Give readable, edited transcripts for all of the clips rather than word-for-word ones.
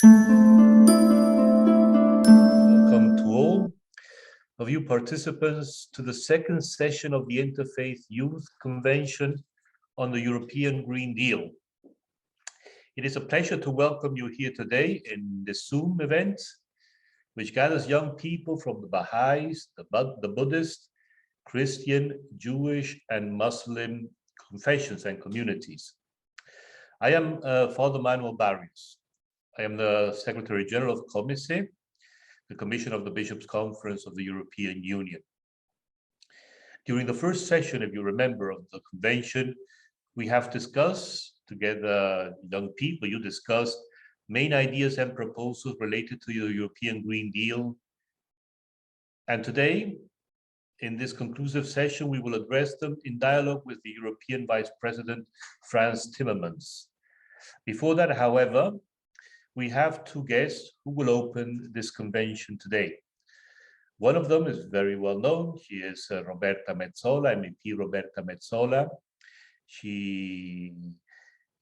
Welcome to all of you participants to the second session of the Interfaith Youth Convention on the European Green Deal. It is a pleasure to welcome you here today in this Zoom event, which gathers young people from the Bahá'ís, the Buddhist, Christian, Jewish, and Muslim confessions and communities. I am Father Manuel Barrios. I am the Secretary General of COMECE, the Commission of the Bishops' Conference of the European Union. During the first session, if you remember, of the convention, we have discussed together, young people, you discussed main ideas and proposals related to the European Green Deal. And today, in this conclusive session, we will address them in dialogue with the European Vice President, Frans Timmermans. Before that, however, we have two guests who will open this convention today. One of them is very well known. She is Roberta Metsola, MEP Roberta Metsola. She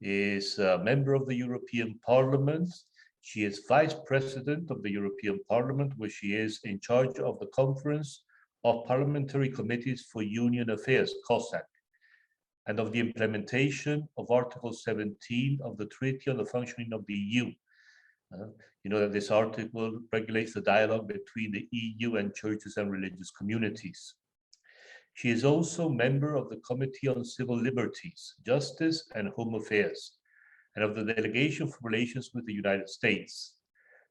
is a member of the European Parliament. She is Vice President of the European Parliament, where she is in charge of the Conference of Parliamentary Committees for Union Affairs, COSAC, and of the implementation of Article 17 of the Treaty on the Functioning of the EU. You know that this article regulates the dialogue between the EU and churches and religious communities. She is also a member of the Committee on Civil Liberties, Justice and Home Affairs, and of the Delegation for Relations with the United States,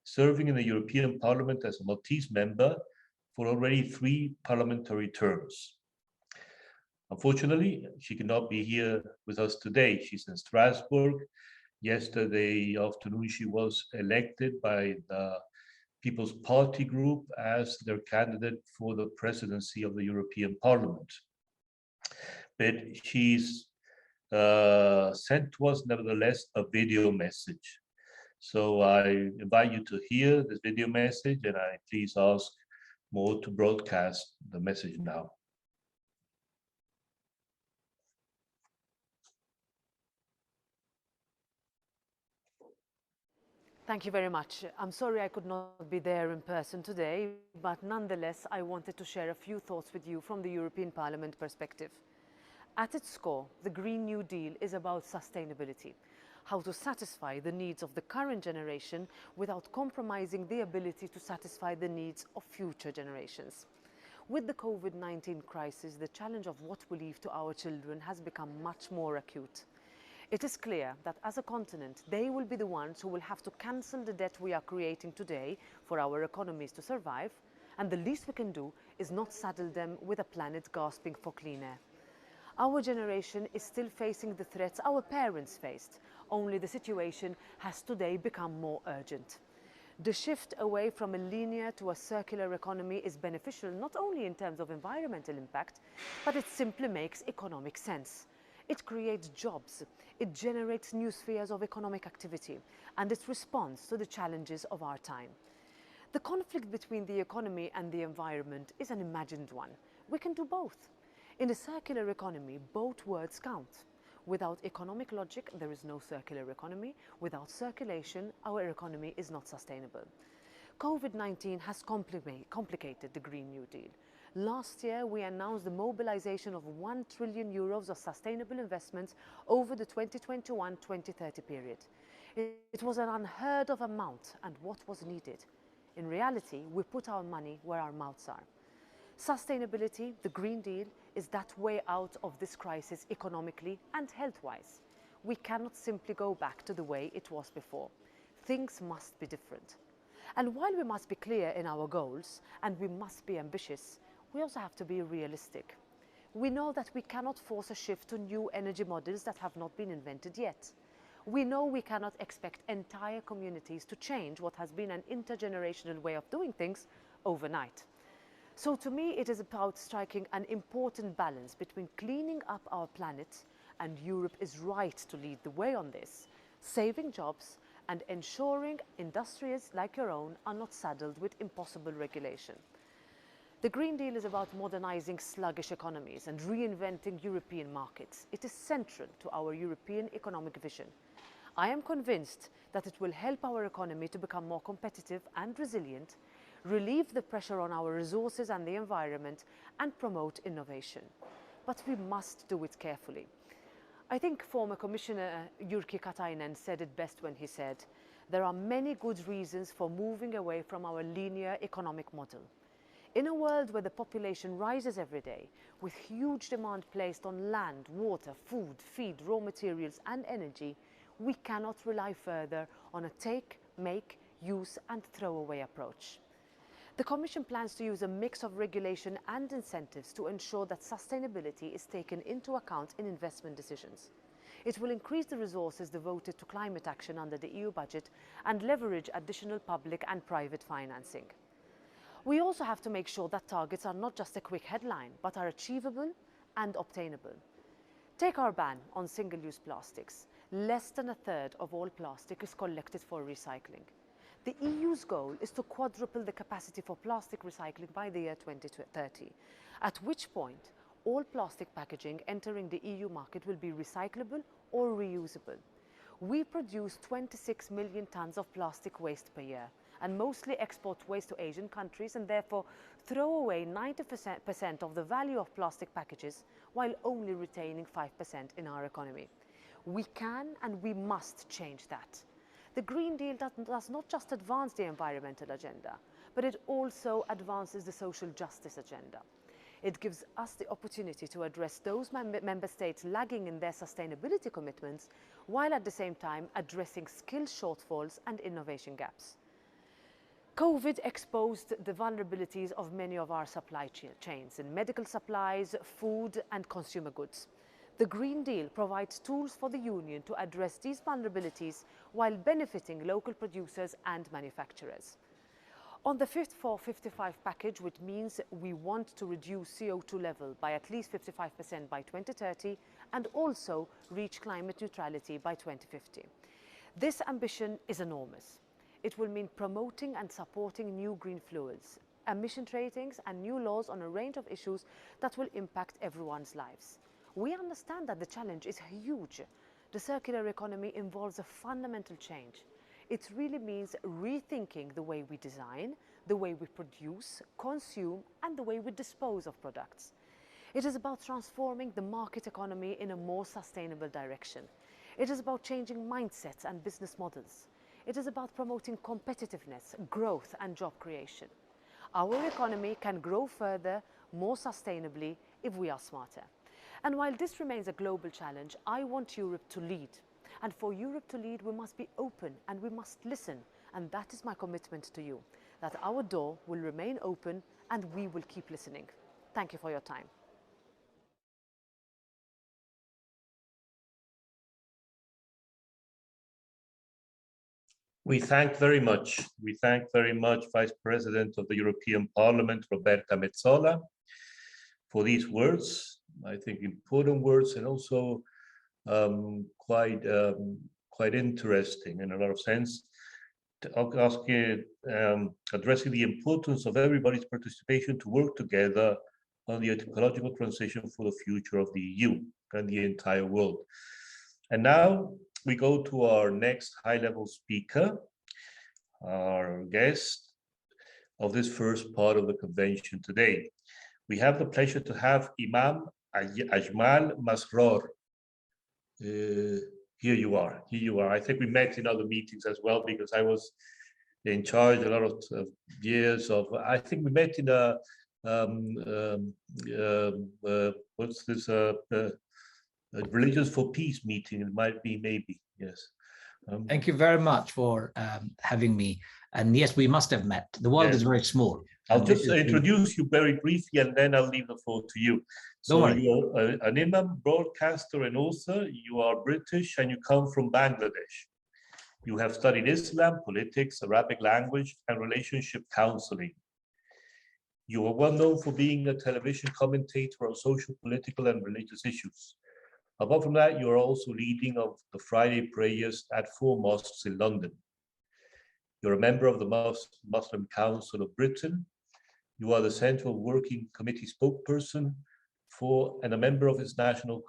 serving in the European Parliament as a Maltese member for already 3 parliamentary terms. Unfortunately, she cannot be here with us today. She's in Strasbourg. Yesterday afternoon, she was elected by the People's Party group as their candidate for the presidency of the European Parliament. But she's sent to us, nevertheless, a video message. So I invite you to hear this video message, and I please ask Mo to broadcast the message now. Thank you very much. I'm sorry I could not be there in person today, but nonetheless, I wanted to share a few thoughts with you from the European Parliament perspective. At its core, the Green New Deal is about sustainability, how to satisfy the needs of the current generation without compromising the ability to satisfy the needs of future generations. With the COVID-19 crisis, the challenge of what we leave to our children has become much more acute. It is clear that as a continent, they will be the ones who will have to cancel the debt we are creating today for our economies to survive, and the least we can do is not saddle them with a planet gasping for clean air. Our generation is still facing the threats our parents faced, only the situation has today become more urgent. The shift away from a linear to a circular economy is beneficial not only in terms of environmental impact, but it simply makes economic sense. It creates jobs, it generates new spheres of economic activity, and it responds to the challenges of our time. The conflict between the economy and the environment is an imagined one. We can do both. In a circular economy, both words count. Without economic logic, there is no circular economy. Without circulation, our economy is not sustainable. COVID-19 has complicated the Green New Deal. Last year, we announced the mobilization of €1 trillion of sustainable investments over the 2021-2030 period. It was an unheard of amount, and what was needed? In reality, we put our money where our mouths are. Sustainability, the Green Deal, is that way out of this crisis economically and health-wise. We cannot simply go back to the way it was before. Things must be different. And while we must be clear in our goals and we must be ambitious, we also have to be realistic. We know that we cannot force a shift to new energy models that have not been invented yet. We know we cannot expect entire communities to change what has been an intergenerational way of doing things overnight. So to me, it is about striking an important balance between cleaning up our planet, and Europe is right to lead the way on this, saving jobs and ensuring industries like your own are not saddled with impossible regulation. The Green Deal is about modernizing sluggish economies and reinventing European markets. It is central to our European economic vision. I am convinced that it will help our economy to become more competitive and resilient, relieve the pressure on our resources and the environment, and promote innovation. But we must do it carefully. I think former Commissioner Jyrki Katainen said it best when he said, "There are many good reasons for moving away from our linear economic model." In a world where the population rises every day, with huge demand placed on land, water, food, feed, raw materials and energy, we cannot rely further on a take, make, use and throw away approach. The Commission plans to use a mix of regulation and incentives to ensure that sustainability is taken into account in investment decisions. It will increase the resources devoted to climate action under the EU budget and leverage additional public and private financing. We also have to make sure that targets are not just a quick headline, but are achievable and obtainable. Take our ban on single-use plastics. Less than a third of all plastic is collected for recycling. The EU's goal is to quadruple the capacity for plastic recycling by the year 2030, at which point all plastic packaging entering the EU market will be recyclable or reusable. We produce 26 million tons of plastic waste per year and mostly export waste to Asian countries and therefore throw away 90% of the value of plastic packages while only retaining 5% in our economy. We can and we must change that. The Green Deal does not just advance the environmental agenda, but it also advances the social justice agenda. It gives us the opportunity to address those member states lagging in their sustainability commitments, while at the same time addressing skill shortfalls and innovation gaps. COVID exposed the vulnerabilities of many of our supply chains in medical supplies, food and consumer goods. The Green Deal provides tools for the Union to address these vulnerabilities while benefiting local producers and manufacturers. On the Fit for 55 package, which means we want to reduce CO2 level by at least 55% by 2030 and also reach climate neutrality by 2050. This ambition is enormous. It will mean promoting and supporting new green fuels, emission ratings and new laws on a range of issues that will impact everyone's lives. We understand that the challenge is huge. The circular economy involves a fundamental change. It really means rethinking the way we design, the way we produce, consume, and the way we dispose of products. It is about transforming the market economy in a more sustainable direction. It is about changing mindsets and business models. It is about promoting competitiveness, growth, and job creation. Our economy can grow further, more sustainably, if we are smarter. And while this remains a global challenge, I want Europe to lead. And for Europe to lead, we must be open and we must listen. And that is my commitment to you, that our door will remain open and we will keep listening. Thank you for your time. We thank very much. We thank very much Vice President of the European Parliament, Roberta Metsola, for these words. I think important words and also quite interesting in a lot of sense. Addressing the importance of everybody's participation to work together on the ecological transition for the future of the EU and the entire world. And now we go to our next high-level speaker, our guest of this first part of the convention today. We have the pleasure to have Imam Ajmal Masroor. Here you are. I think we met in other meetings as well, because I was in charge a lot of years of, I think we met in a, what's this, Religions for Peace meeting, it might be, maybe, yes. Thank you very much for having me. And yes, we must have met. The world is very small. I'll just introduce you very briefly and then I'll leave the floor to you. So you're an imam, broadcaster and author. You are British and you come from Bangladesh. You have studied Islam, politics, Arabic language and relationship counseling. You are well known for being a television commentator on social, political and religious issues. Apart from that, you are also leading of the Friday prayers at 4 mosques in London. You're a member of the Muslim Council of Britain. You are the Central Working Committee spokesperson for and a member of its national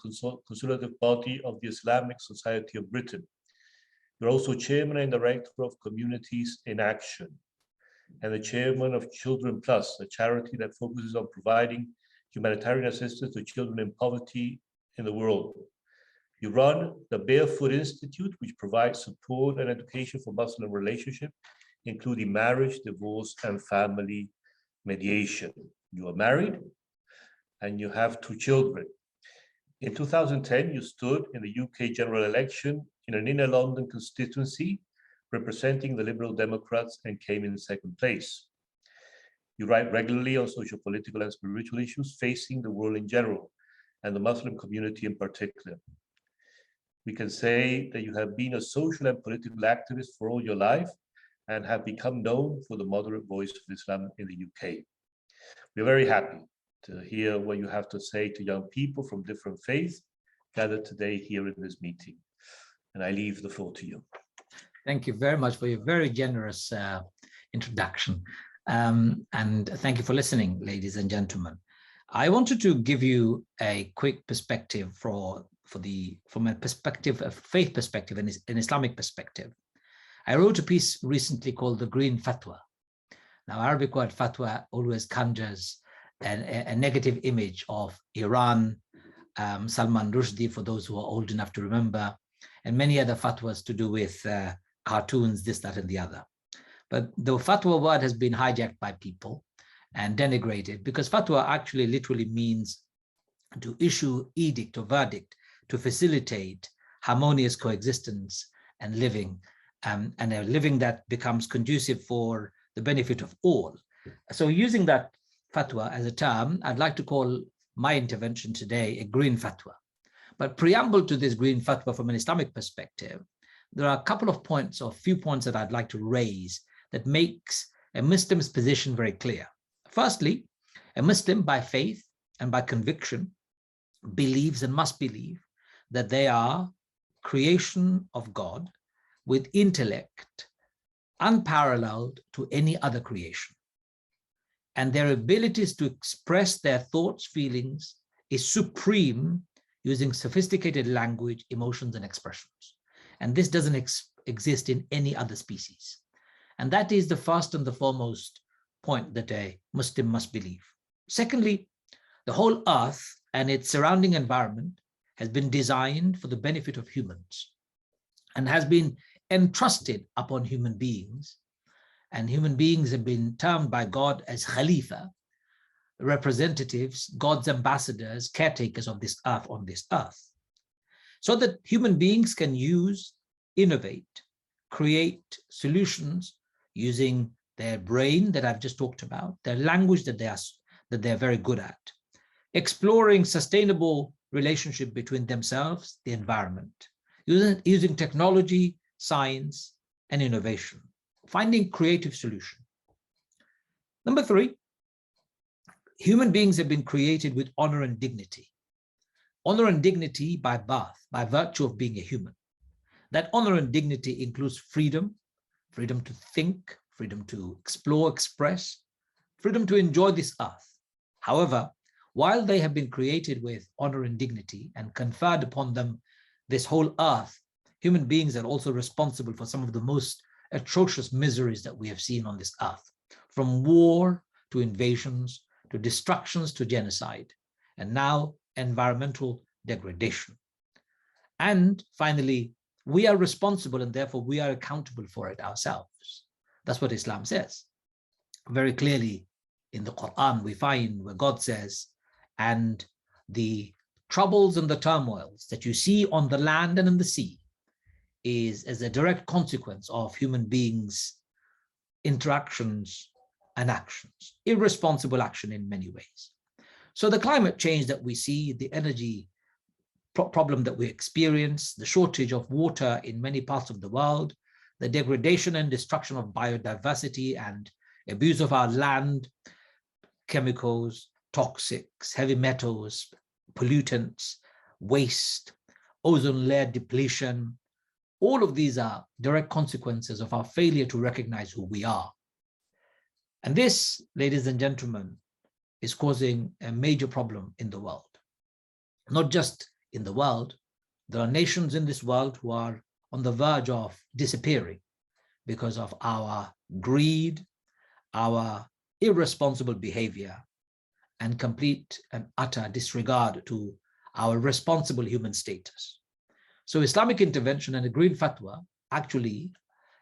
consultative body of the Islamic Society of Britain. You're also chairman and director of Communities in Action and the chairman of Children Plus, a charity that focuses on providing humanitarian assistance to children in poverty in the world. You run the Barefoot Institute, which provides support and education for Muslim relationships, including marriage, divorce, and family mediation. You are married and you have 2 children. In 2010, you stood in the UK general election in an inner London constituency representing the Liberal Democrats and came in 2nd place. You write regularly on social, political, and spiritual issues facing the world in general and the Muslim community in particular. We can say that you have been a social and political activist for all your life and have become known for the moderate voice of Islam in the UK. We're very happy to hear what you have to say to young people from different faiths gathered today here in this meeting. And I leave the floor to you. Thank you very much for your very generous introduction. And thank you for listening, ladies and gentlemen. I wanted to give you a quick perspective from a perspective, a faith perspective, and an Islamic perspective. I wrote a piece recently called the Green Fatwa. Now, Arabic word fatwa always conjures a negative image of Iran, Salman Rushdie, for those who are old enough to remember, and many other fatwas to do with cartoons, this, that, and the other. But the fatwa word has been hijacked by people and denigrated, because fatwa actually literally means to issue edict or verdict to facilitate harmonious coexistence and living, and a living that becomes conducive for the benefit of all. So using that fatwa as a term, I'd like to call my intervention today a green fatwa. But preamble to this green fatwa from an Islamic perspective, there are a couple of points or few points that I'd like to raise that makes a Muslim's position very clear. Firstly, a Muslim by faith and by conviction believes and must believe that they are creation of God with intellect unparalleled to any other creation. And their abilities to express their thoughts, feelings is supreme, using sophisticated language, emotions, and expressions. And this doesn't exist in any other species. And that is the first and the foremost point that a Muslim must believe. Secondly, the whole earth and its surrounding environment has been designed for the benefit of humans and has been entrusted upon human beings. And human beings have been termed by God as Khalifa, representatives, God's ambassadors, caretakers of this earth, on this earth, so that human beings can use, innovate, create solutions using their brain that I've just talked about, their language that they're very good at, exploring sustainable relationship between themselves, the environment, using technology, science, and innovation, finding creative solution. Number 3, human beings have been created with honor and dignity. Honor and dignity by birth, by virtue of being a human. That honor and dignity includes freedom, freedom to think, freedom to explore, express, freedom to enjoy this earth. However, while they have been created with honor and dignity and conferred upon them this whole earth, human beings are also responsible for some of the most atrocious miseries that we have seen on this earth, from war to invasions, to destructions, to genocide, and now environmental degradation. And finally, we are responsible, and therefore we are accountable for it ourselves. That's what Islam says. Very clearly in the Quran, we find where God says, and the troubles and the turmoils that you see on the land and in the sea is as a direct consequence of human beings' interactions and actions, irresponsible action in many ways. So the climate change that we see, the energy problem that we experience, the shortage of water in many parts of the world, the degradation and destruction of biodiversity and abuse of our land, chemicals, toxics, heavy metals, pollutants, waste, ozone layer depletion, all of these are direct consequences of our failure to recognize who we are. And this, ladies and gentlemen, is causing a major problem in the world. Not just in the world, there are nations in this world who are on the verge of disappearing because of our greed, our irresponsible behavior, and complete and utter disregard to our responsible human status. So Islamic intervention and the Green Fatwa actually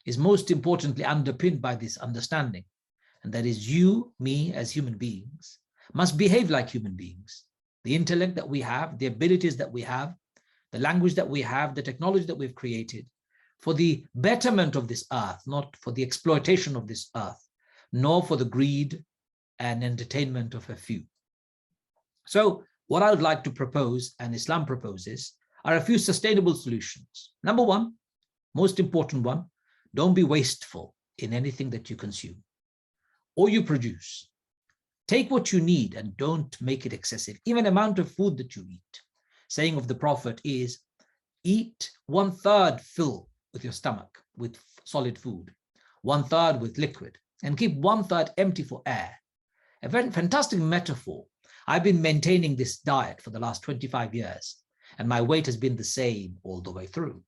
is most importantly underpinned by this understanding. And that is, you, me, as human beings, must behave like human beings. The intellect that we have, the abilities that we have, the language that we have, the technology that we've created, for the betterment of this earth, not for the exploitation of this earth, nor for the greed and entertainment of a few. So what I would like to propose, and Islam proposes, are a few sustainable solutions. Number one, most important one, don't be wasteful in anything that you consume or you produce. Take what you need and don't make it excessive. Even amount of food that you eat. Saying of the Prophet is, eat 1/3 fill with your stomach with solid food, 1/3 with liquid, and keep 1/3 empty for air. A very fantastic metaphor. I've been maintaining this diet for the last 25 years, and my weight has been the same all the way through.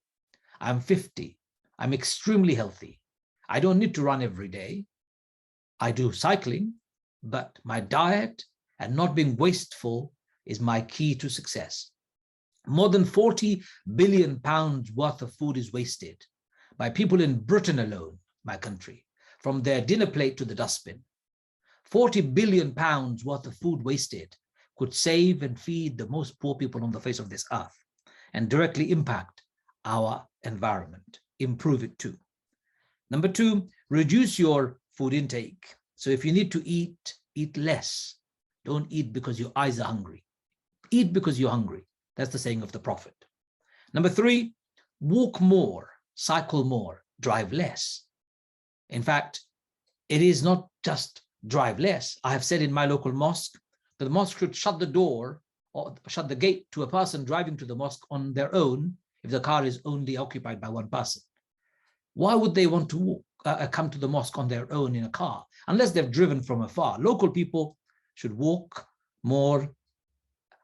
I'm 50. I'm extremely healthy. I don't need to run every day. I do cycling, but my diet and not being wasteful is my key to success. More than 40 billion pounds worth of food is wasted by people in Britain alone, my country, from their dinner plate to the dustbin. 40 billion pounds worth of food wasted could save and feed the most poor people on the face of this earth and directly impact our environment, improve it too. Number two, reduce your food intake. So if you need to eat, eat less. Don't eat because your eyes are hungry. Eat because you're hungry. That's the saying of the Prophet. Number three, walk more, cycle more, drive less. In fact, it is not just drive less. I have said in my local mosque that the mosque should shut the door or shut the gate to a person driving to the mosque on their own if the car is only occupied by one person. Why would they want to walk, come to the mosque on their own in a car unless they've driven from afar? Local people should walk more,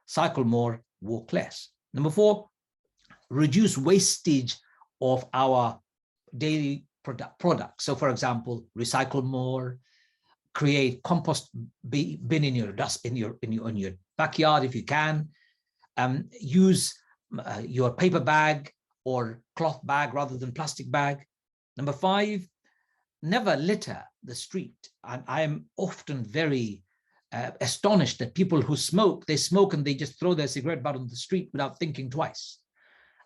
cycle more, walk less. Number four, reduce wastage of our daily products. So for example, recycle more, create compost bin in your in your backyard if you can. Use your paper bag or cloth bag rather than plastic bag. Number five, never litter the street. I am often very astonished that people who smoke, they smoke and they just throw their cigarette butt on the street without thinking twice.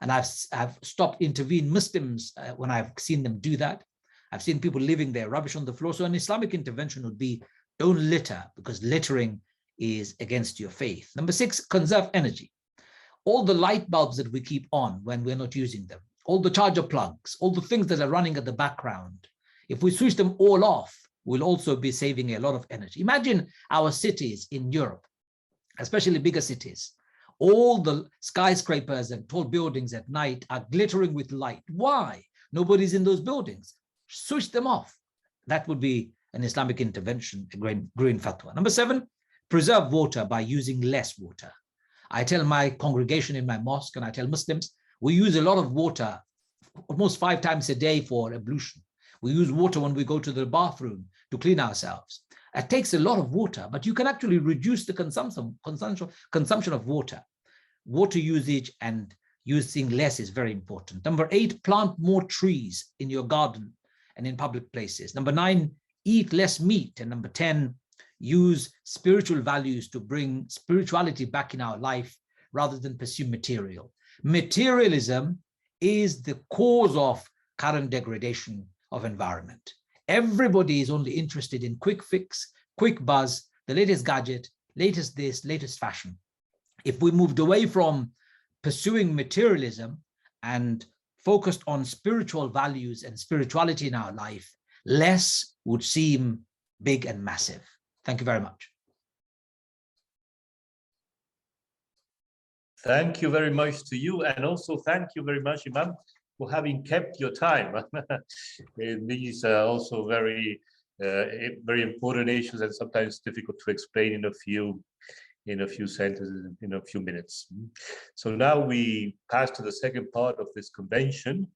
And I've stopped intervene Muslims when I've seen them do that. I've seen people leaving their rubbish on the floor. So an Islamic intervention would be, don't litter, because littering is against your faith. Number six, conserve energy. All the light bulbs that we keep on when we're not using them, all the charger plugs, all the things that are running at the background, if we switch them all off, we'll also be saving a lot of energy. Imagine our cities in Europe, especially bigger cities. All the skyscrapers and tall buildings at night are glittering with light. Why? Nobody's in those buildings. Switch them off. That would be an Islamic intervention, a green fatwa. Number seven, preserve water by using less water. I tell my congregation in my mosque, and I tell Muslims, we use a lot of water, almost 5 times a day for ablution. We use water when we go to the bathroom to clean ourselves. It takes a lot of water, but you can actually reduce the consumption of water. Water usage and using less is very important. Number 8, plant more trees in your garden and in public places. Number 9, eat less meat. And number 10, use spiritual values to bring spirituality back in our life rather than pursue material. Materialism is the cause of current degradation of environment. Everybody is only interested in quick fix, quick buzz, the latest gadget, latest this, latest fashion. If we moved away from pursuing materialism and focused on spiritual values and spirituality in our life, less would seem big and massive. Thank you very much. Thank you very much to you, and also thank you very much, Imam, for having kept your time. These are also very important issues, and sometimes difficult to explain in a few sentences, in a few minutes. So now we pass to the second part of this convention,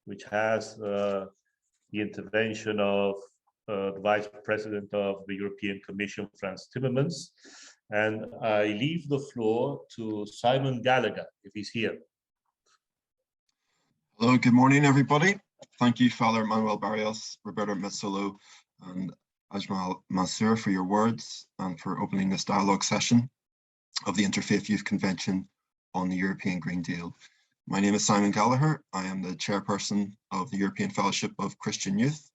which has the intervention of the Vice President of the European Commission, Frans Timmermans. And I leave the floor to Simon Gallagher, if he's here. Hello, good morning, everybody. Thank you, Father Manuel Barrios, Roberta Metsola, and Ajmal Mansour for your words and for opening this dialogue session of the Interfaith Youth Convention on the European Green Deal. My name is Simon Gallagher. I am the chairperson of the European Fellowship of Christian Youth.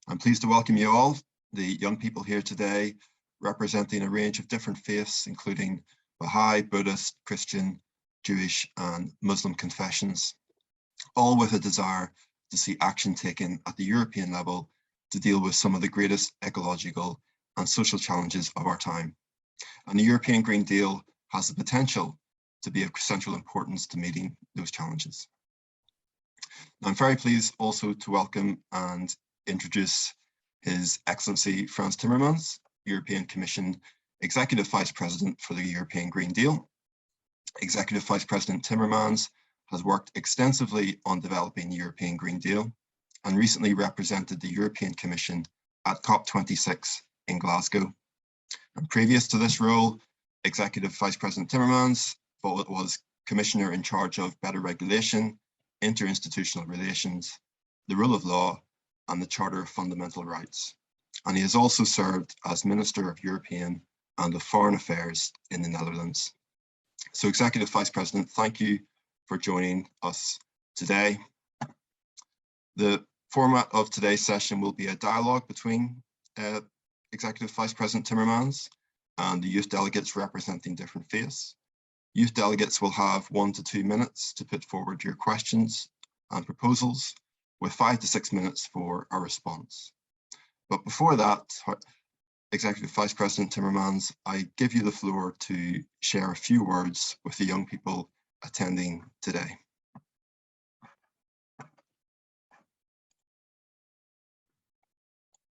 I'm pleased to welcome you all, the young people here today, representing a range of different faiths, including Bahá'í, Buddhist, Christian, Jewish, and Muslim confessions, all with a desire to see action taken at the European level to deal with some of the greatest ecological and social challenges of our time. And the European Green Deal has the potential to be of central importance to meeting those challenges. Now, I'm very pleased also to welcome and introduce His Excellency Frans Timmermans, European Commission Executive Vice President for the European Green Deal. Executive Vice President Timmermans has worked extensively on developing the European Green Deal and recently represented the European Commission at COP26 in Glasgow. And previous to this role, Executive Vice President Timmermans was Commissioner in charge of better regulation, interinstitutional relations, the rule of law, and the Charter of Fundamental Rights. And he has also served as Minister of European and of Foreign Affairs in the Netherlands. So Executive Vice President, thank you for joining us today. The format of today's session will be a dialogue between Executive Vice President Timmermans and the youth delegates representing different faiths. Youth delegates will have 1 to 2 minutes to put forward your questions and proposals, with 5 to 6 minutes for a response. But before that, Executive Vice President Timmermans, I give you the floor to share a few words with the young people attending today.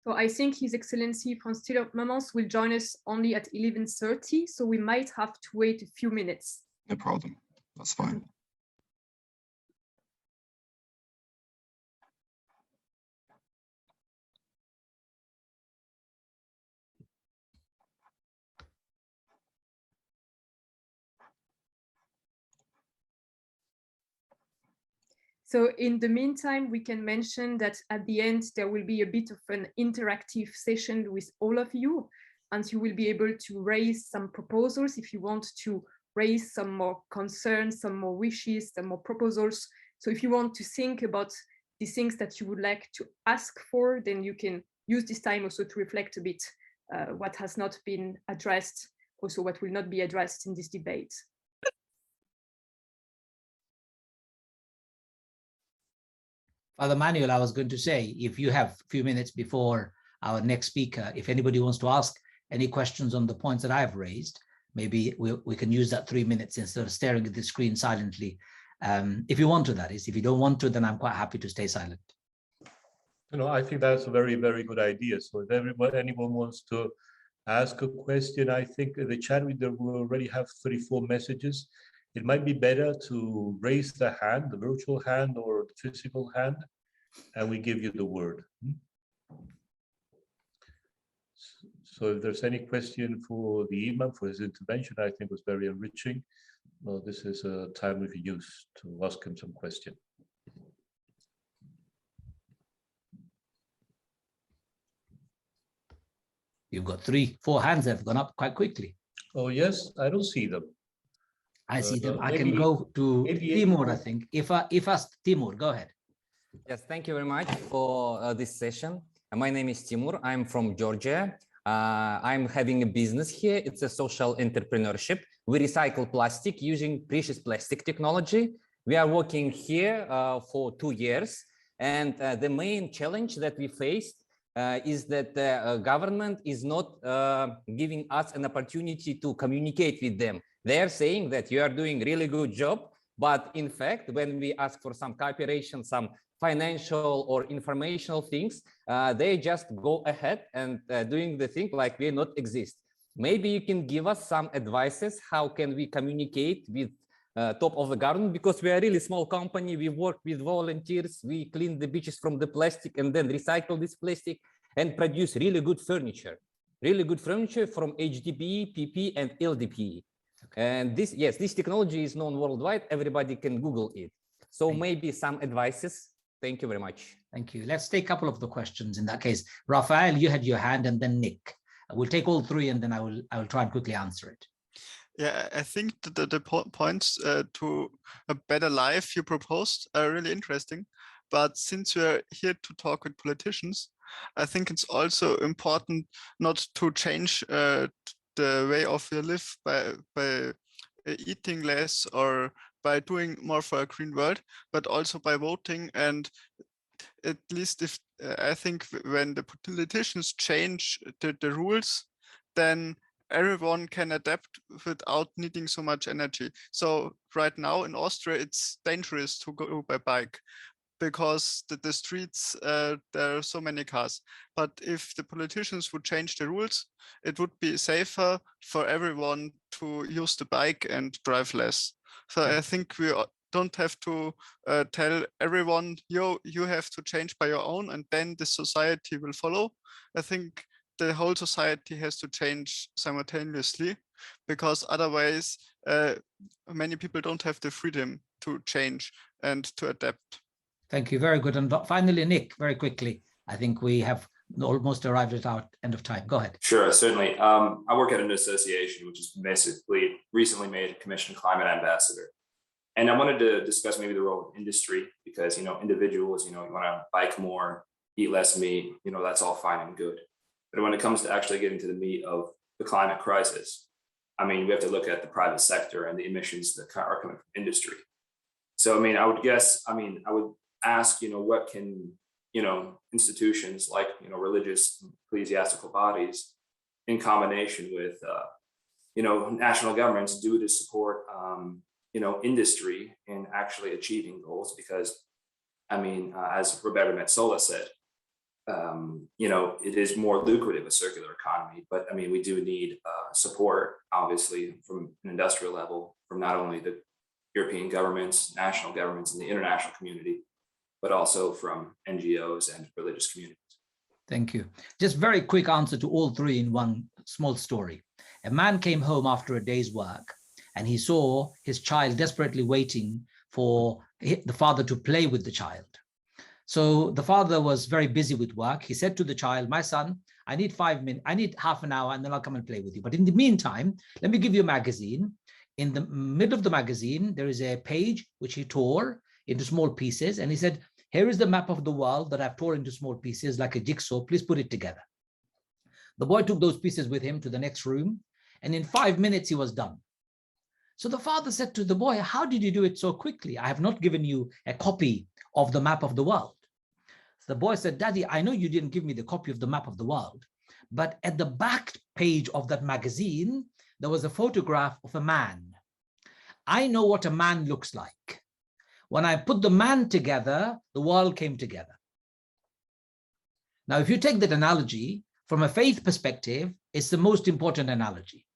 So I think His Excellency Frans Timmermans will join us only at 11:30, so we might have to wait a few minutes. No problem, that's fine. So in the meantime, we can mention that at the end, there will be a bit of an interactive session with all of you, and you will be able to raise some proposals if you want to raise some more concerns, some more wishes, some more proposals. So if you want to think about the things that you would like to ask for, then you can use this time also to reflect a bit what has not been addressed, also what will not be addressed in this debate. Father Manuel, I was going to say, if you have a few minutes before our next speaker, if anybody wants to ask any questions on the points that I've raised, maybe we can use that 3 minutes instead of staring at the screen silently. If you want to, that is. If you don't want to, then I'm quite happy to stay silent. You know, I think that's a very, very good idea. So if anyone wants to ask a question, I think the chat window will already have 34 messages. It might be better to raise the hand, the virtual hand or the physical hand, and we give you the word. So if there's any question for the Imam, for his intervention, I think was very enriching. Well, this is a time we can use to ask him some question. You've got 3, 4 hands that have gone up quite quickly. Oh, yes, I don't see them. I see them. I can go to Timur, I think. If asked, Timur, go ahead. Yes, thank you very much for this session. My name is Timur. I'm from Georgia. I'm having a business here. It's a social entrepreneurship. We recycle plastic using precious plastic technology. We are working here for 2 years. And the main challenge that we faced is that the government is not giving us an opportunity to communicate with them. They are saying that you are doing really good job, but in fact, when we ask for some cooperation, some financial or informational things, they just go ahead and doing the thing like we not exist. Maybe you can give us some advices. How can we communicate with top of the garden, because we are a really small company. We work with volunteers. We clean the beaches from the plastic and then recycle this plastic and produce really good furniture from HDPE, PP, and LDPE. And this, yes, this technology is known worldwide. Everybody can Google it. So maybe some advices. Thank you very much. Thank you. Let's take a couple of the questions in that case. Raphael, you had your hand, and then Nick. We'll take all three, and then I will try and quickly answer it. Yeah, I think the points to a better life you proposed are really interesting. But since we're here to talk with politicians, I think it's also important not to change the way of your life by eating less or by doing more for a green world, but also by voting. And at least if I think when the politicians change the rules, then everyone can adapt without needing so much energy. So right now in Austria, it's dangerous to go by bike because the streets, there are so many cars. But if the politicians would change the rules, it would be safer for everyone to use the bike and drive less. So I think we don't have to tell everyone, you have to change by your own, and then the society will follow. I think the whole society has to change simultaneously, because otherwise many people don't have the freedom to change and to adapt. Thank you. Very good. And finally, Nick, very quickly. I think we have almost arrived at our end of time. Go ahead. Sure, certainly. I work at an association which has basically recently made a commission climate ambassador. And I wanted to discuss maybe the role of industry, because, individuals, you want to bike more, eat less meat, that's all fine and good. But when it comes to actually getting to the meat of the climate crisis, we have to look at the private sector and the emissions that are coming from industry. So, I would guess, I would ask, what can, institutions like, religious ecclesiastical bodies in combination with, national governments do to support, industry in actually achieving goals? Because, as Roberta Metsola said, it is more lucrative, a circular economy, but we do need support, obviously, from an industrial level, from not only the European governments, national governments, and the international community, but also from NGOs and religious communities. Thank you. Just very quick answer to all three in one small story. A man came home after a day's work, and he saw his child desperately waiting for the father to play with the child. So the father was very busy with work. He said to the child, "My son, I need 5 minutes, I need half an hour, and then I'll come and play with you. But in the meantime, let me give you a magazine. In the middle of the magazine, there is a page which he tore into small pieces. And he said, here is the map of the world that I've torn into small pieces like a jigsaw. Please put it together." The boy took those pieces with him to the next room. And in 5 minutes, he was done. So the father said to the boy, "How did you do it so quickly? I have not given you a copy of the map of the world." So the boy said, "Daddy, I know you didn't give me the copy of the map of the world, but at the back page of that magazine, there was a photograph of a man. I know what a man looks like. When I put the man together, the world came together." Now, if you take that analogy from a faith perspective, it's the most important analogy.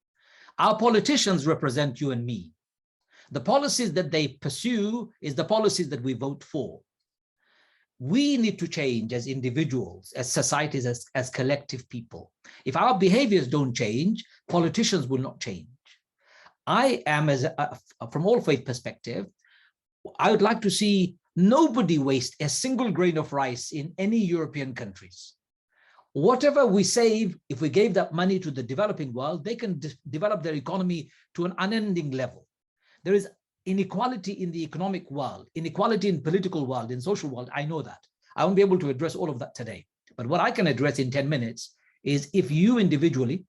Our politicians represent you and me. The policies that they pursue is the policies that we vote for. We need to change as individuals, as societies, as collective people. If our behaviors don't change, politicians will not change. I am, from all faith perspective, I would like to see nobody waste a single grain of rice in any European countries. Whatever we save, if we gave that money to the developing world, they can develop their economy to an unending level. There is inequality in the economic world, inequality in political world, in social world. I know that. I won't be able to address all of that today. But what I can address in 10 minutes is if you individually,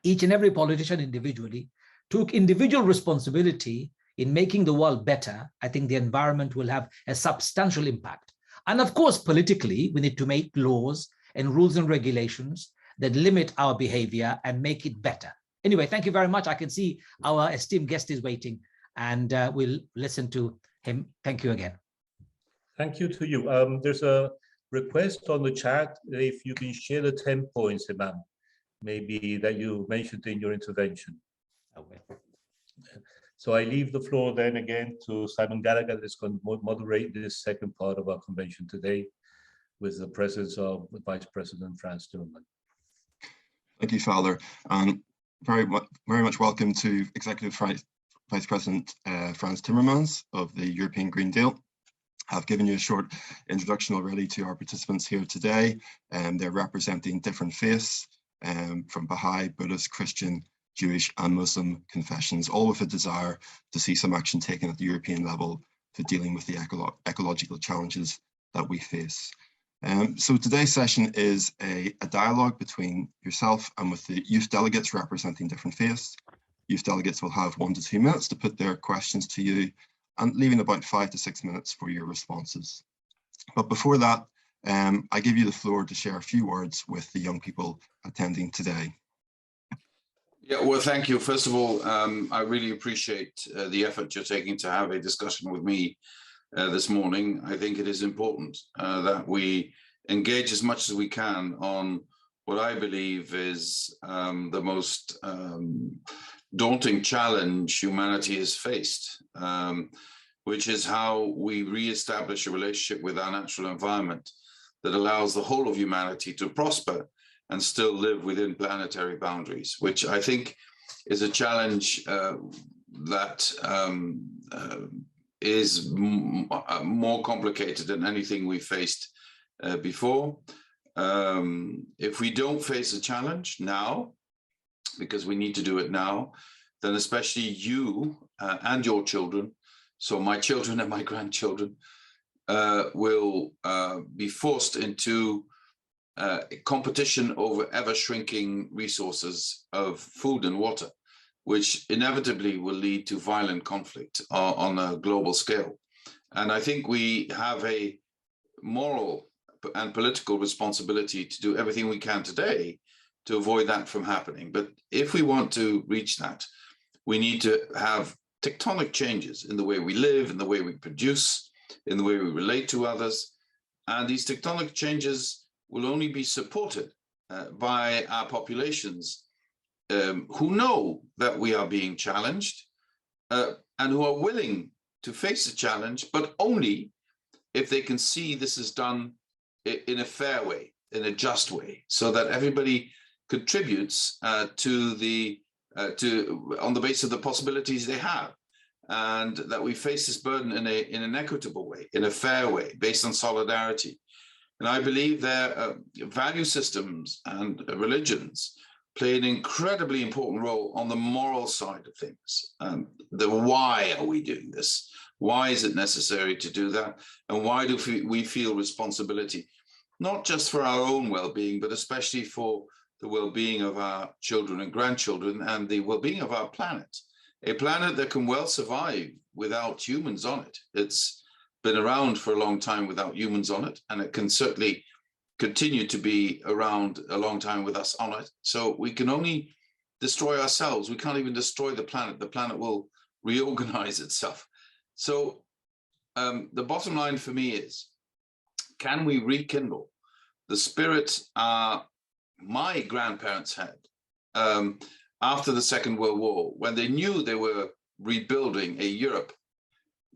each and every politician individually, took individual responsibility in making the world better, I think the environment will have a substantial impact. And of course, politically, we need to make laws and rules and regulations that limit our behavior and make it better. Anyway, thank you very much. I can see our esteemed guest is waiting, and we'll listen to him. Thank you again. Thank you to you. There's a request on the chat if you can share the 10 points, Imam, maybe that you mentioned in your intervention. Okay. So I leave the floor then again to Simon Gallagher, that's going to moderate this second part of our convention today with the presence of Vice President Frans Timmermans. Thank you, Father, and very much welcome to Executive Vice President Frans Timmermans of the European Green Deal. I've given you a short introduction already to our participants here today, and they're representing different faiths from Bahá'í, Buddhist, Christian, Jewish and Muslim confessions, all with a desire to see some action taken at the European level to dealing with the ecological challenges that we face. So today's session is a dialogue between yourself and with the youth delegates representing different faiths. Youth delegates will have 1 to 2 minutes to put their questions to you, and leaving about 5 to 6 minutes for your responses. But before that, I give you the floor to share a few words with the young people attending today. Yeah, well, thank you. First of all, I really appreciate the effort you're taking to have a discussion with me this morning. I think it is important that we engage as much as we can on what I believe is the most daunting challenge humanity has faced, which is how we re-establish a relationship with our natural environment that allows the whole of humanity to prosper and still live within planetary boundaries, which I think is a challenge that is more complicated than anything we faced before. If we don't face a challenge now, because we need to do it now, then especially you and your children, so my children and my grandchildren, will be forced into competition over ever-shrinking resources of food and water, which inevitably will lead to violent conflict on a global scale. And I think we have a moral and political responsibility to do everything we can today to avoid that from happening. But if we want to reach that, we need to have tectonic changes in the way we live, in the way we produce, in the way we relate to others. And these tectonic changes will only be supported by our populations who know that we are being challenged and who are willing to face the challenge, but only if they can see this is done in a fair way, in a just way, so that everybody contributes on the basis of the possibilities they have, and that we face this burden in an equitable way, in a fair way, based on solidarity. And I believe their value systems and religions play an incredibly important role on the moral side of things. The why are we doing this? Why is it necessary to do that? And why do we feel responsibility, not just for our own well-being, but especially for the well-being of our children and grandchildren and the well-being of our planet, a planet that can well survive without humans on it. It's been around for a long time without humans on it, and it can certainly continue to be around a long time with us on it. So we can only destroy ourselves. We can't even destroy the planet. The planet will reorganize itself. So the bottom line for me is, can we rekindle the spirit my grandparents had after the Second World War, when they knew they were rebuilding a Europe,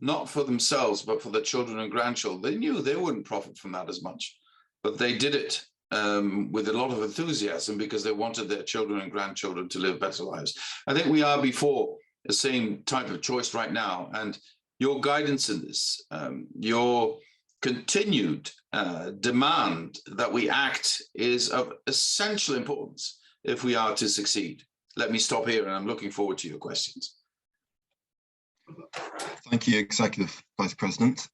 not for themselves, but for their children and grandchildren. They knew they wouldn't profit from that as much, but they did it with a lot of enthusiasm because they wanted their children and grandchildren to live better lives. I think we are before the same type of choice right now, and your guidance in this, your continued demand that we act is of essential importance if we are to succeed. Let me stop here, and I'm looking forward to your questions. Thank you, Executive Vice President.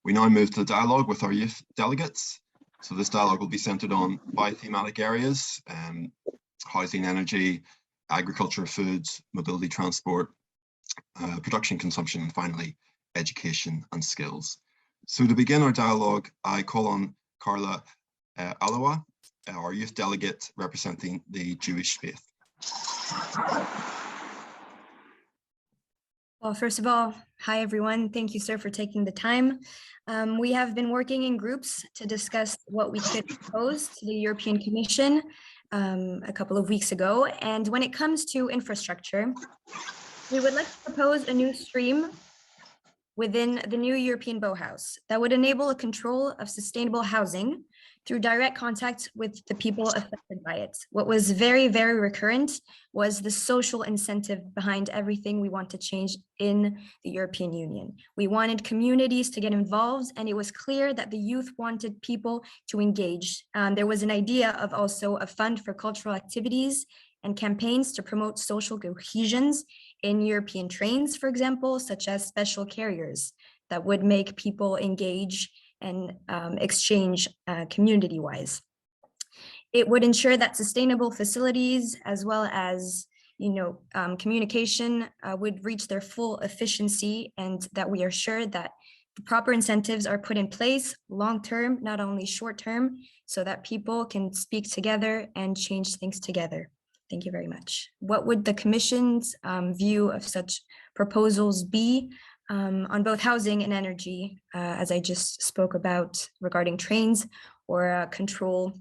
We now move to the dialogue with our youth delegates. So this dialogue will be centered on 5 thematic areas: housing, energy, agriculture, foods, mobility, transport, production, consumption, and finally, education and skills. So to begin our dialogue, I call on Carla Alawa, our youth delegate representing the Jewish faith. Well, first of all, hi everyone. Thank you, sir, for taking the time. We have been working in groups to discuss what we could propose to the European Commission a couple of weeks ago. And when it comes to infrastructure, We would like to propose a new stream within the new European Bauhaus that would enable a control of sustainable housing through direct contact with the people affected by it. What was very, very recurrent was the social incentive behind everything we want to change in the European Union. We wanted communities to get involved, and it was clear that the youth wanted people to engage. There was an idea of also a fund for cultural activities and campaigns to promote social cohesions in European trains, for example, such as special carriers that would make people engage and exchange community-wise. It would ensure that sustainable facilities as well as communication would reach their full efficiency, and that we are sure that the proper incentives are put in place long-term, not only short-term, so that people can speak together and change things together. Thank you very much. What would the Commission's view of such proposals be on both housing and energy, as I just spoke about regarding trains, or control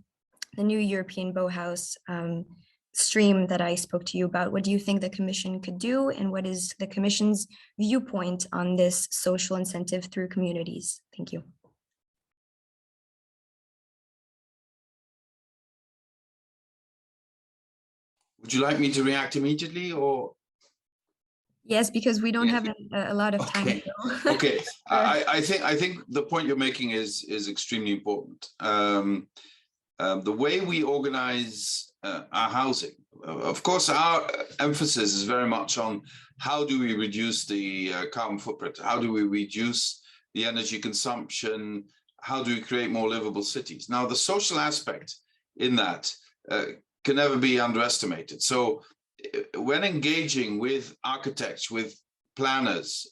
the new European Bauhaus stream that I spoke to you about? What do you think the Commission could do, and what is the Commission's viewpoint on this social incentive through communities? Thank you. Would you like me to react immediately, or? Yes, because we don't have a lot of time. Okay. Okay. I think the point you're making is extremely important. The way we organize our housing, of course, our emphasis is very much on how do we reduce the carbon footprint? How do we reduce the energy consumption? How do we create more livable cities? Now, the social aspect in that can never be underestimated. So when engaging with architects, with planners,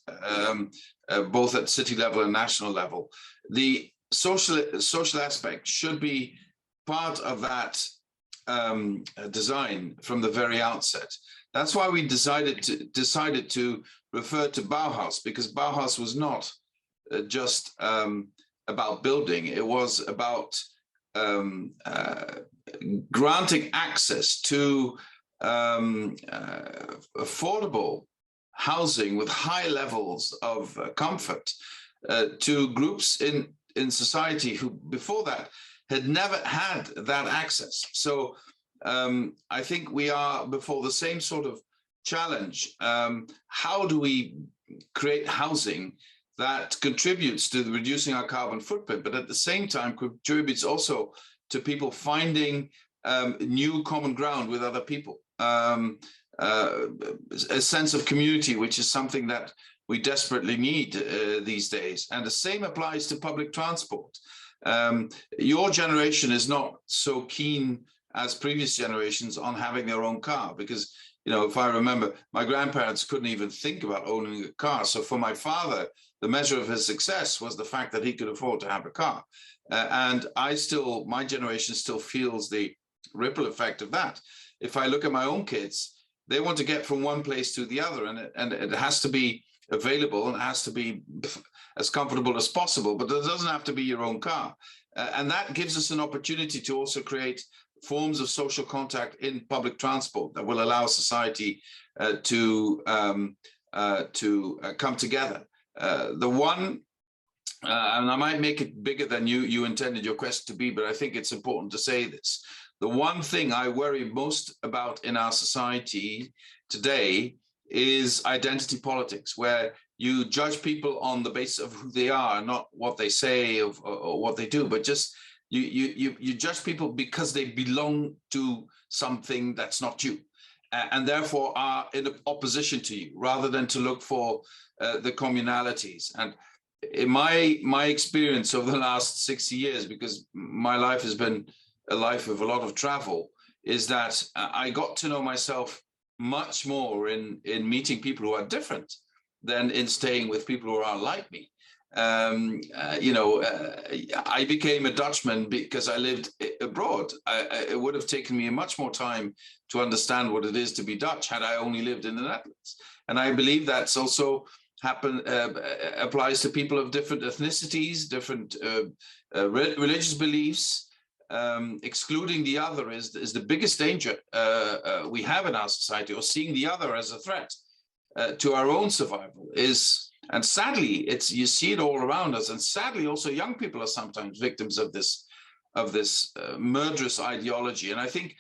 both at city level and national level, the social aspect should be part of that design from the very outset. That's why we decided to refer to Bauhaus, because Bauhaus was not just about building. It was about granting access to affordable housing with high levels of comfort to groups in society who before that had never had that access. So I think we are before the same sort of challenge. How do we create housing that contributes to reducing our carbon footprint, but at the same time contributes also to people finding new common ground with other people, a sense of community, which is something that we desperately need these days. And the same applies to public transport. Your generation is not so keen as previous generations on having their own car, because, you know, if I remember, my grandparents couldn't even think about owning a car. So for my father, the measure of his success was the fact that he could afford to have a car. And my generation still feels the ripple effect of that. If I look at my own kids, they want to get from one place to the other, and it has to be available and it has to be as comfortable as possible, but it doesn't have to be your own car. And that gives us an opportunity to also create forms of social contact in public transport that will allow society to come together. The one, and I might make it bigger than you intended your question to be, but I think it's important to say this. The one thing I worry most about in our society today is identity politics, where you judge people on the basis of who they are, not what they say or what they do, but just you judge people because they belong to something that's not you, and therefore are in opposition to you, rather than to look for the communalities. And in my experience over the last 60 years, because my life has been a life of a lot of travel, is that I got to know myself much more in meeting people who are different than in staying with people who are like me. I became a Dutchman because I lived abroad. It would have taken me much more time to understand what it is to be Dutch had I only lived in the Netherlands. And I believe that's also applies to people of different ethnicities, different religious beliefs. Excluding the other is the biggest danger we have in our society, or seeing the other as a threat. to our own survival is, and sadly, you see it all around us, and sadly also young people are sometimes victims of this murderous ideology. And I think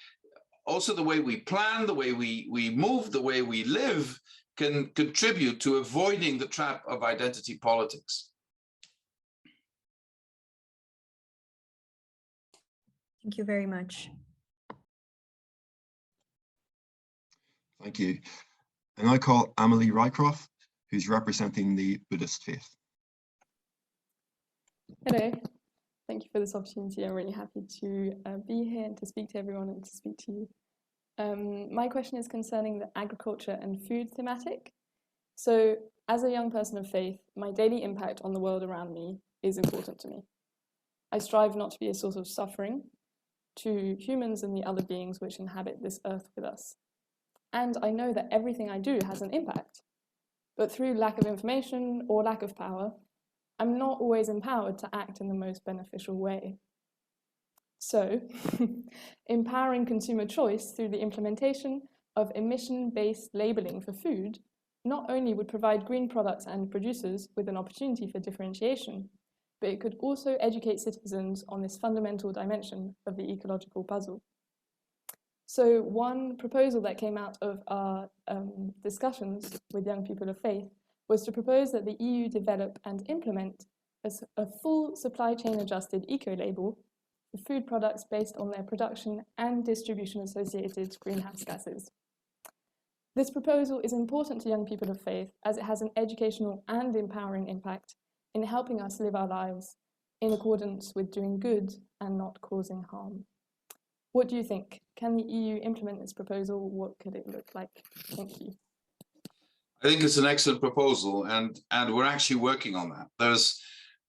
also the way we plan, the way we move, the way we live can contribute to avoiding the trap of identity politics. Thank you very much. Thank you. And I call Amelie Rycroft, who's representing the Buddhist faith. Hello, thank you for this opportunity. I'm really happy to be here and to speak to everyone and to speak to you. My question is concerning the agriculture and food thematic. So as a young person of faith, my daily impact on the world around me is important to me. I strive not to be a source of suffering to humans and the other beings which inhabit this earth with us. And I know that everything I do has an impact, but through lack of information or lack of power, I'm not always empowered to act in the most beneficial way. So, empowering consumer choice through the implementation of emission-based labeling for food not only would provide green products and producers with an opportunity for differentiation, but it could also educate citizens on this fundamental dimension of the ecological puzzle. So one proposal that came out of our discussions with young people of faith was to propose that the EU develop and implement a full supply chain adjusted eco-label for food products based on their production and distribution associated greenhouse gases. This proposal is important to young people of faith as it has an educational and empowering impact in helping us live our lives in accordance with doing good and not causing harm. What do you think? Can the EU implement this proposal? What could it look like? Thank you. I think it's an excellent proposal, and we're actually working on that. There's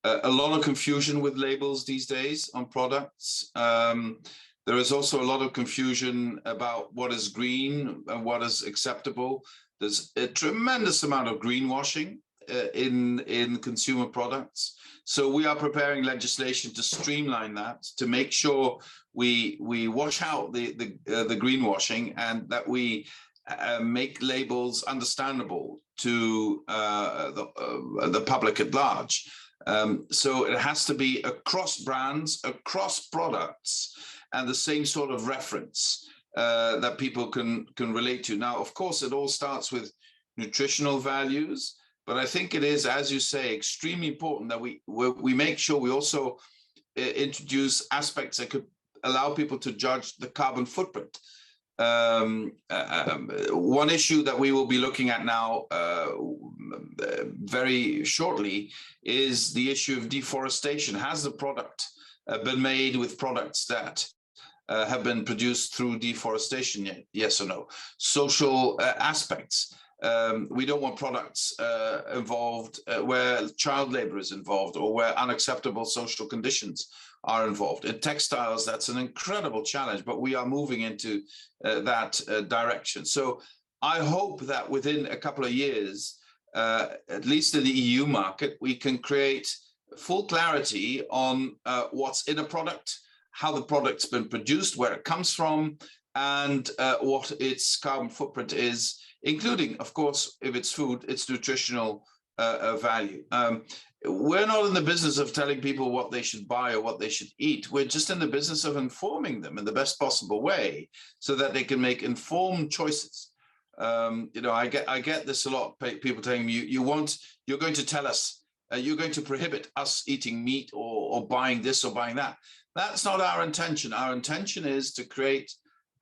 a lot of confusion with labels these days on products. There is also a lot of confusion about what is green and what is acceptable. There's a tremendous amount of greenwashing in consumer products. So we are preparing legislation to streamline that, to make sure we wash out the greenwashing, and that we make labels understandable to the public at large. So it has to be across brands, across products, and the same sort of reference that people can relate to. Now, of course, it all starts with nutritional values, but I think it is, as you say, extremely important that we make sure we also introduce aspects that could allow people to judge the carbon footprint. One issue that we will be looking at now very shortly is the issue of deforestation. Has the product been made with products that have been produced through deforestation yet? Yes or no? Social aspects. We don't want products involved where child labor is involved or where unacceptable social conditions are involved. In textiles, that's an incredible challenge, but we are moving into that direction. So I hope that within a couple of years, at least in the EU market, we can create full clarity on what's in a product, how the product's been produced, where it comes from, and what its carbon footprint is, including, of course, if it's food, its nutritional value. We're not in the business of telling people what they should buy or what they should eat. We're just in the business of informing them in the best possible way so that they can make informed choices. You know, I get this a lot. People telling me, you're going to tell us, you're going to prohibit us eating meat or buying this or buying that. That's not our intention. Our intention is to create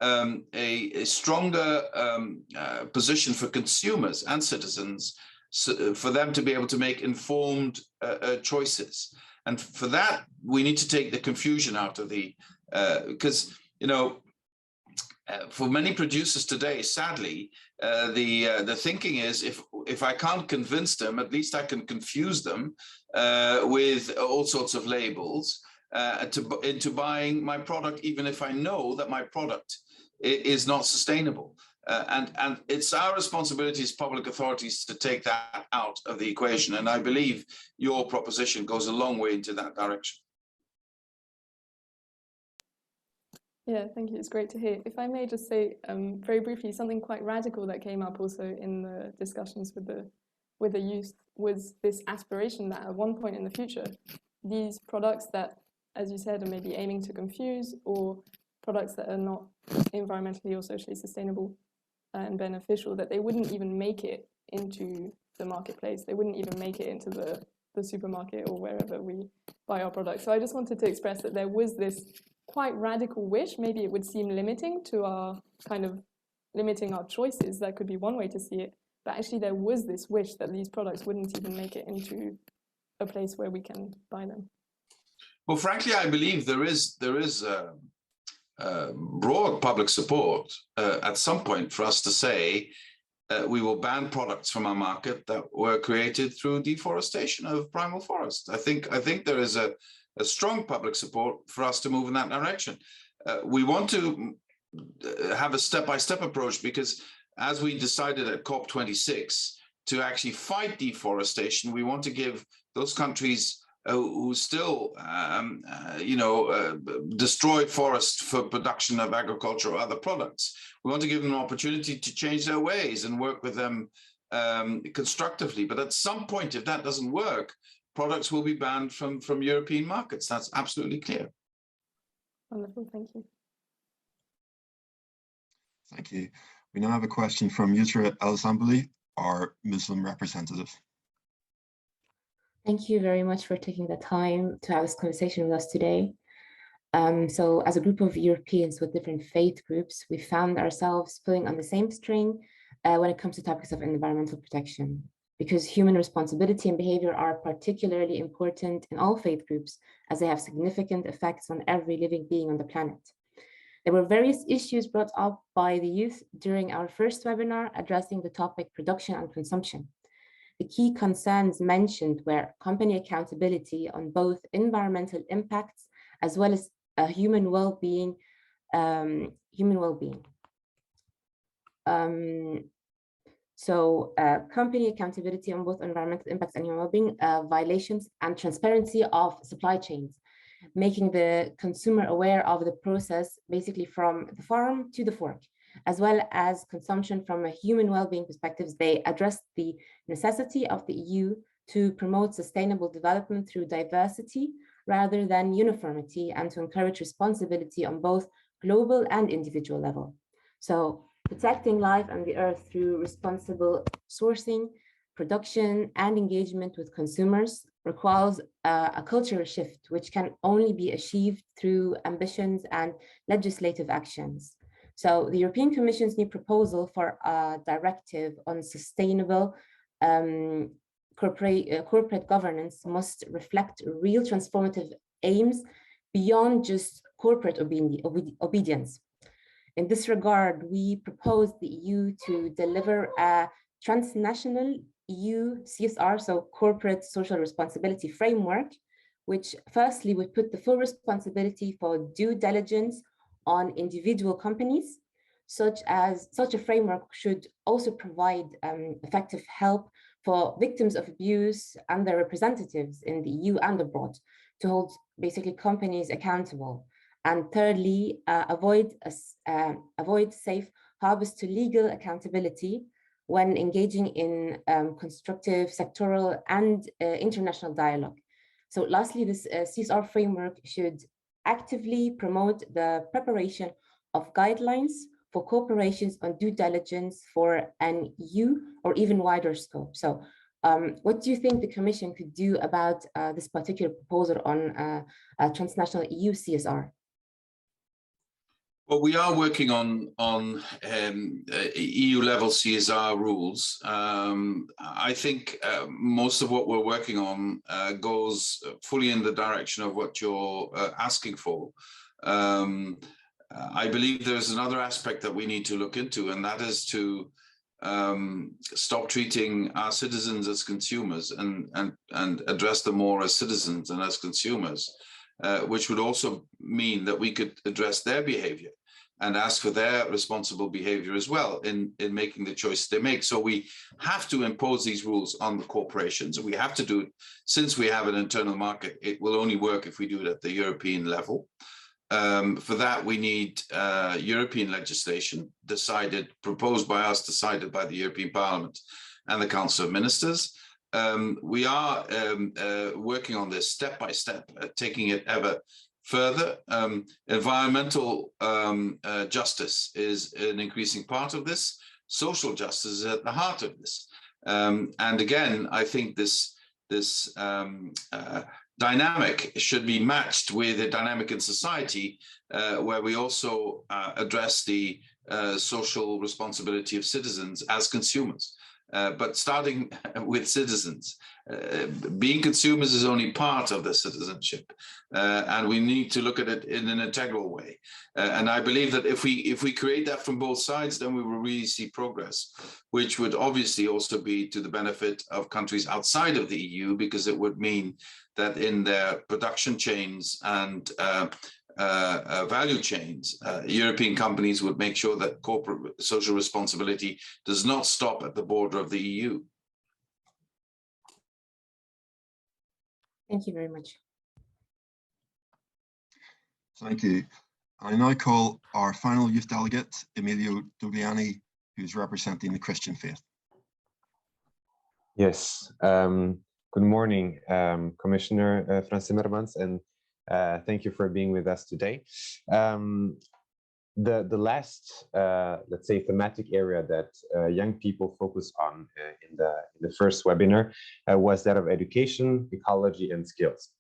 a stronger position for consumers and citizens, so for them to be able to make informed choices. And for that, we need to take the confusion out of the, because, you know, for many producers today, sadly, the thinking is if I can't convince them, at least I can confuse them with all sorts of labels into buying my product, even if I know that my product is not sustainable. And it's our responsibility as public authorities to take that out of the equation. And I believe your proposition goes a long way into that direction. Yeah, thank you. It's great to hear. If I may just say very briefly, something quite radical that came up also in the discussions with the youth was this aspiration that at one point in the future, these products that, as you said, are maybe aiming to confuse, or products that are not environmentally or socially sustainable and beneficial, that they wouldn't even make it into the marketplace. They wouldn't even make it into the supermarket or wherever we buy our products. So I just wanted to express that there was this quite radical wish. Maybe it would seem limiting to our kind of limiting our choices. That could be one way to see it. But actually there was this wish that these products wouldn't even make it into a place where we can buy them. Well, frankly, I believe there is broad public support at some point for us to say we will ban products from our market that were created through deforestation of primal forests. I think there is a strong public support for us to move in that direction. We want to have a step-by-step approach, because as we decided at COP26 to actually fight deforestation, we want to give those countries who still, destroy forests for production of agriculture or other products. We want to give them an opportunity to change their ways and work with them constructively. But at some point, if that doesn't work, products will be banned from European markets. That's absolutely clear. Wonderful, thank you. Thank you. We now have a question from Yusra El-Zambali, our Muslim representative. Thank you very much for taking the time to have this conversation with us today. So as a group of Europeans with different faith groups, we found ourselves pulling on the same string when it comes to topics of environmental protection, because human responsibility and behavior are particularly important in all faith groups, as they have significant effects on every living being on the planet. There were various issues brought up by the youth during our first webinar addressing the topic production and consumption. The key concerns mentioned were company accountability on both environmental impacts as well as human well-being. Company accountability on both environmental impacts and human well-being, violations, and transparency of supply chains, making the consumer aware of the process, basically from the farm to the fork, as well as consumption from a human well-being perspective. They addressed the necessity of the EU to promote sustainable development through diversity rather than uniformity, and to encourage responsibility on both global and individual level. So protecting life and the earth through responsible sourcing, production, and engagement with consumers requires a cultural shift, which can only be achieved through ambitions and legislative actions. So the European Commission's new proposal for a directive on sustainable corporate governance must reflect real transformative aims beyond just corporate obedience. In this regard, we propose the EU to deliver a transnational EU CSR, so corporate social responsibility framework, which firstly would put the full responsibility for due diligence on individual companies. Such a framework should also provide effective help for victims of abuse and their representatives in the EU and abroad to hold basically companies accountable. And thirdly, avoid safe harbors to legal accountability when engaging in constructive sectoral and international dialogue. So lastly, this CSR framework should actively promote the preparation of guidelines for corporations on due diligence for an EU or even wider scope. So what do you think the Commission could do about this particular proposal on transnational EU CSR? Well, we are working on EU level CSR rules. I think most of what we're working on goes fully in the direction of what you're asking for. I believe there's another aspect that we need to look into, and that is to stop treating our citizens as consumers and address them more as citizens and as consumers, which would also mean that we could address their behavior and ask for their responsible behavior as well in making the choices they make. So we have to impose these rules on the corporations. We have to do it, since we have an internal market, it will only work if we do it at the European level. For that, we need European legislation proposed by us, decided by the European Parliament and the Council of Ministers. We are working on this step by step, taking it ever further. Environmental justice is an increasing part of this. Social justice is at the heart of this. And again, I think this dynamic should be matched with a dynamic in society where we also address the social responsibility of citizens as consumers. But starting with citizens, being consumers is only part of the citizenship, and we need to look at it in an integral way. And I believe that if we create that from both sides, then we will really see progress, which would obviously also be to the benefit of countries outside of the EU, because it would mean that in their production chains and value chains, European companies would make sure that corporate social responsibility does not stop at the border of the EU. Thank you very much. Thank you. I now call our final youth delegate, Emilio Dogliani, who's representing the Christian faith. Yes. Good morning, Commissioner Frans Timmermans, and thank you for being with us today. The last, let's say, thematic area that young people focus on in the first webinar was that of education, ecology, and skills.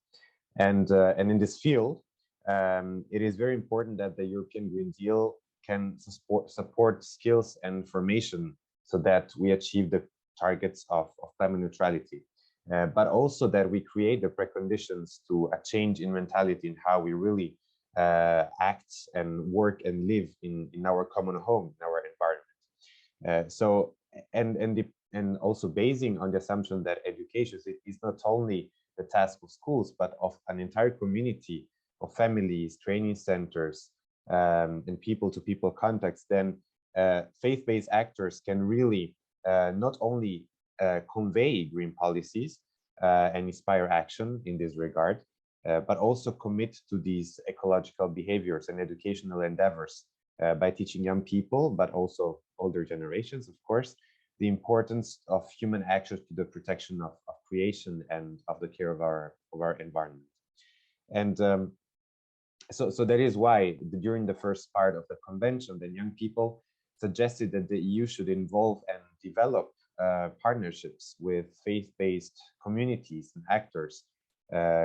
And in this field, it is very important that the European Green Deal can support skills and formation so that we achieve the targets of climate neutrality. But also that we create the preconditions to a change in mentality in how we really act and work and live in our common home, in our environment. And also basing on the assumption that education is not only the task of schools, but of an entire community of families, training centers, and people-to-people contacts, then faith-based actors can really not only convey green policies and inspire action in this regard, but also commit to these ecological behaviors and educational endeavors by teaching young people, but also older generations, of course, the importance of human access to the protection of creation and of the care of our environment. And so that is why during the first part of the convention, the young people suggested that the EU should involve and develop partnerships with faith-based communities and actors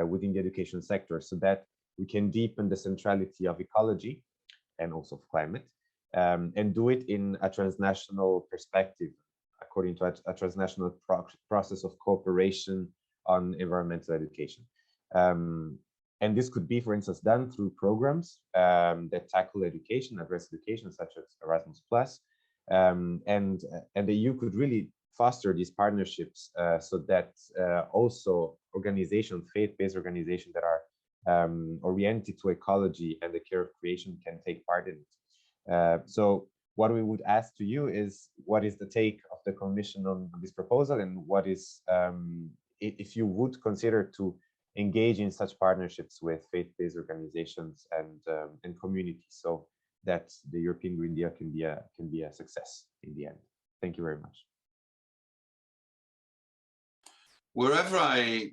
within the education sector, so that we can deepen the centrality of ecology and also of climate, and do it in a transnational perspective, according to a transnational process of cooperation on environmental education. And this could be, for instance, done through programs that tackle education, address education, such as Erasmus+. And the EU could really foster these partnerships so that also organizations, faith-based organizations that are oriented to ecology and the care of creation can take part in it. So what we would ask to you is, what is the take of the Commission on this proposal, and what is, if you would consider to engage in such partnerships with faith-based organizations and communities, so that the European Green Deal can be a success in the end. Thank you very much. Wherever I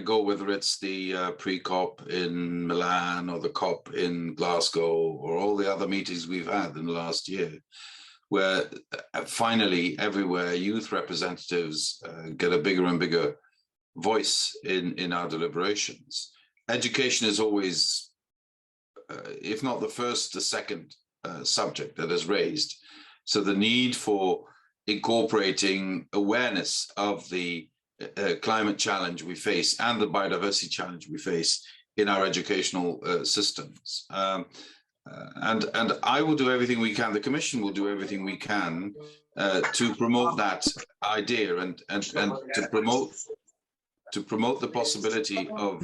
go, whether it's the pre-COP in Milan or the COP in Glasgow or all the other meetings we've had in the last year, where finally everywhere youth representatives get a bigger and bigger voice in our deliberations. Education is always, if not the first, the second subject that is raised. So the need for incorporating awareness of the climate challenge we face and the biodiversity challenge we face in our educational systems. And I will do everything we can, the Commission will do everything we can to promote that idea and to promote the possibility of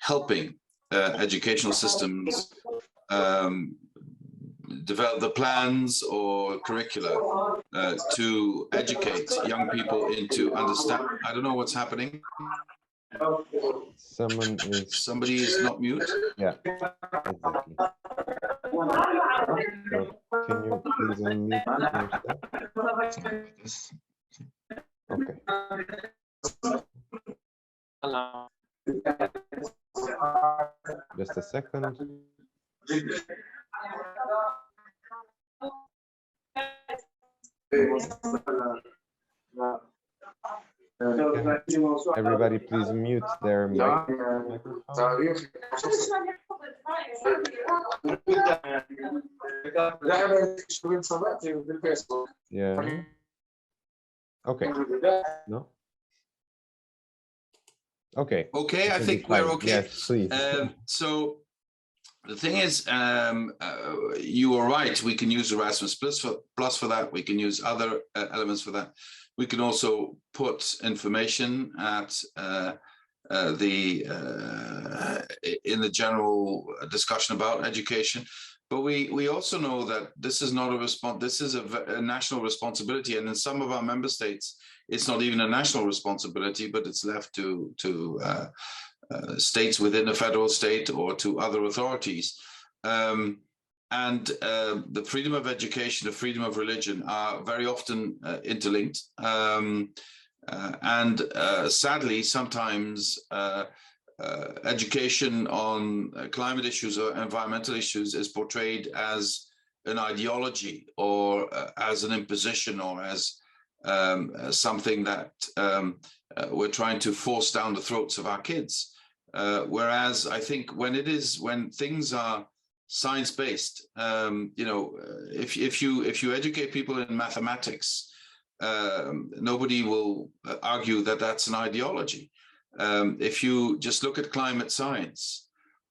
helping educational systems develop the plans or curricula to educate young people into understand. I don't know what's happening. Somebody is not mute. Yeah, exactly. So can you please unmute yourself? Okay. Just a second. Everybody please mute their microphone. Yeah. Okay. No? Okay. Okay, I think we're okay. Yes, please. So the thing is, you are right. We can use Erasmus Plus for that. We can use other elements for that. We can also put information at in the general discussion about education. But we also know that this is not a response. This is a national responsibility, and in some of our member states, it's not even a national responsibility, but it's left to states within a federal state or to other authorities. The freedom of education, the freedom of religion are very often interlinked. Sadly, sometimes education on climate issues or environmental issues is portrayed as an ideology or as an imposition or as something that we're trying to force down the throats of our kids. Whereas I think when things are science-based, if you educate people in mathematics, nobody will argue that that's an ideology. If you just look at climate science,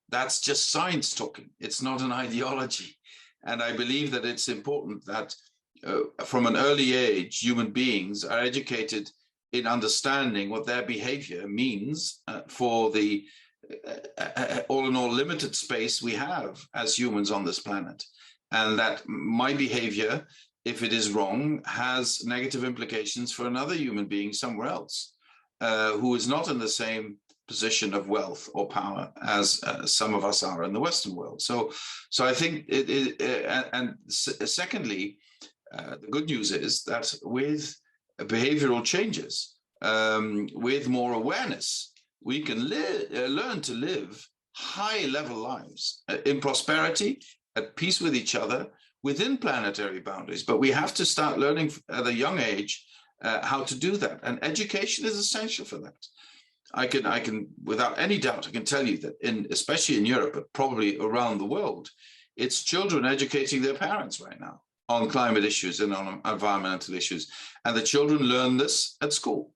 that's just science talking. It's not an ideology. And I believe that it's important that from an early age, human beings are educated in understanding what their behavior means for the all in all limited space we have as humans on this planet. And that my behavior, if it is wrong, has negative implications for another human being somewhere else who is not in the same position of wealth or power as some of us are in the Western world. So I think secondly, the good news is that with behavioral changes, with more awareness, we can learn to live high-level lives in prosperity, at peace with each other, within planetary boundaries. But we have to start learning at a young age how to do that, and education is essential for that. I can, without any doubt, I can tell you that especially in Europe, but probably around the world, it's children educating their parents right now on climate issues and on environmental issues, and the children learn this at school.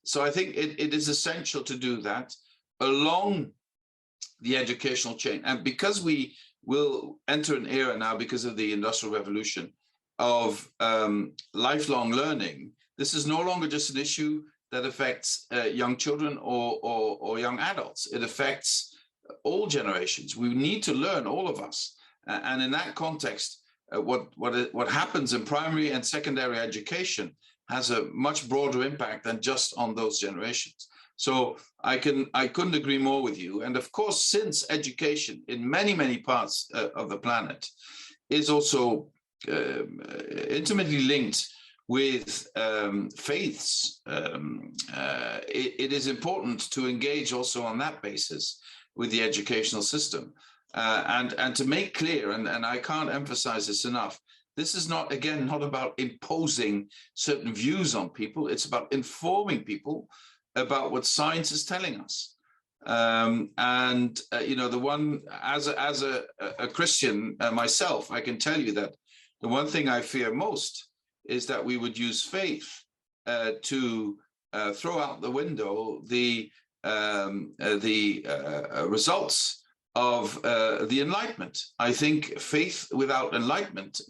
So I think it is essential to do that along the educational chain. And because we will enter an era now, because of the Industrial Revolution, of lifelong learning, this is no longer just an issue that affects young children or young adults. It affects all generations. We need to learn, all of us. And in that context, what happens in primary and secondary education has a much broader impact than just on those generations. So I couldn't agree more with you. And of course, since education in many parts of the planet is also intimately linked with faiths, it is important to engage also on that basis with the educational system. And to make clear, and I can't emphasize this enough, this is not, again, not about imposing certain views on people. It's about informing people about what science is telling us. The one, as a Christian myself, I can tell you that the one thing I fear most is that we would use faith to throw out the window the results of the Enlightenment. I think faith without enlightenment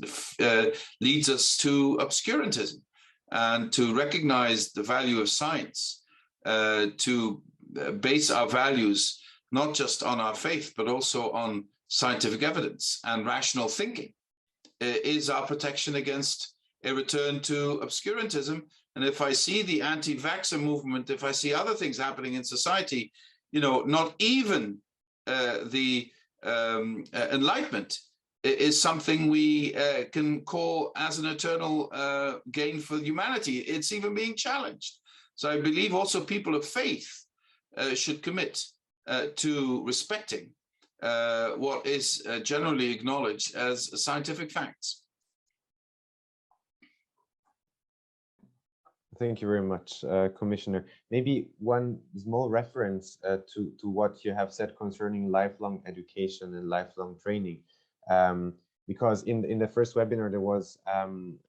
leads us to obscurantism, and to recognize the value of science, to base our values not just on our faith, but also on scientific evidence and rational thinking, is our protection against a return to obscurantism. And if I see the anti-vaxxer movement, if I see other things happening in society, you know, not even the Enlightenment is something we can call as an eternal gain for humanity. It's even being challenged. So I believe also people of faith should commit to respecting what is generally acknowledged as scientific facts. Thank you very much, Commissioner. Maybe one small reference to what you have said concerning lifelong education and lifelong training. Because in the first webinar, there was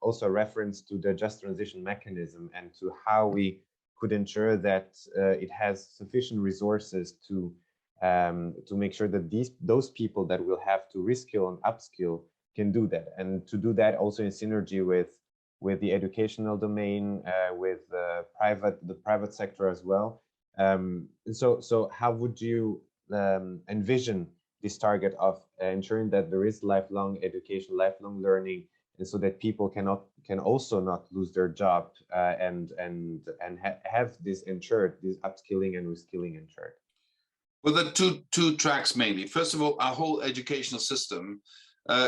also a reference to the just transition mechanism and to how we could ensure that it has sufficient resources to make sure that those people that will have to reskill and upskill can do that, and to do that also in synergy with the educational domain, with the private sector as well. So how would you envision this target of ensuring that there is lifelong education, lifelong learning, and so that people can also not lose their job and have this ensured, this upskilling and reskilling ensured? Well, the two tracks mainly. First of all, our whole educational system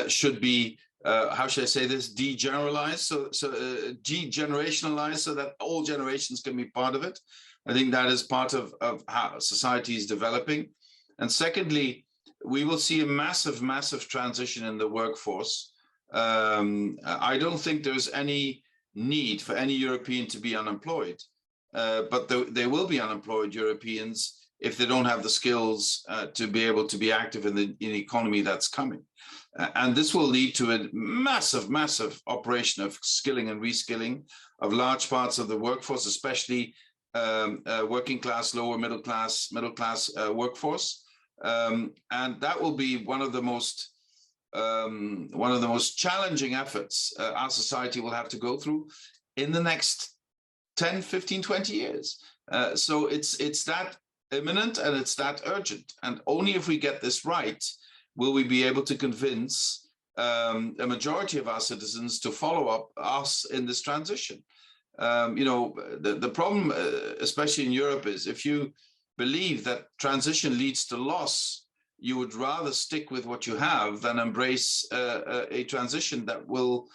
should be how should I say this, degeneralized, degenerationalized, so that all generations can be part of it. I think that is part of how society is developing. And secondly, we will see a massive transition in the workforce. I don't think there's any need for any European to be unemployed, but there will be unemployed Europeans if they don't have the skills to be able to be active in the economy that's coming. And this will lead to a massive operation of skilling and reskilling of large parts of the workforce, especially working class, lower middle class workforce. And that will be one of the most challenging efforts our society will have to go through in the next 10, 15, 20 years. So it's that imminent and it's that urgent. And only if we get this right will we be able to convince a majority of our citizens to follow up us in this transition. You know, the problem, especially in Europe, is if you believe that transition leads to loss, you would rather stick with what you have than embrace a transition that will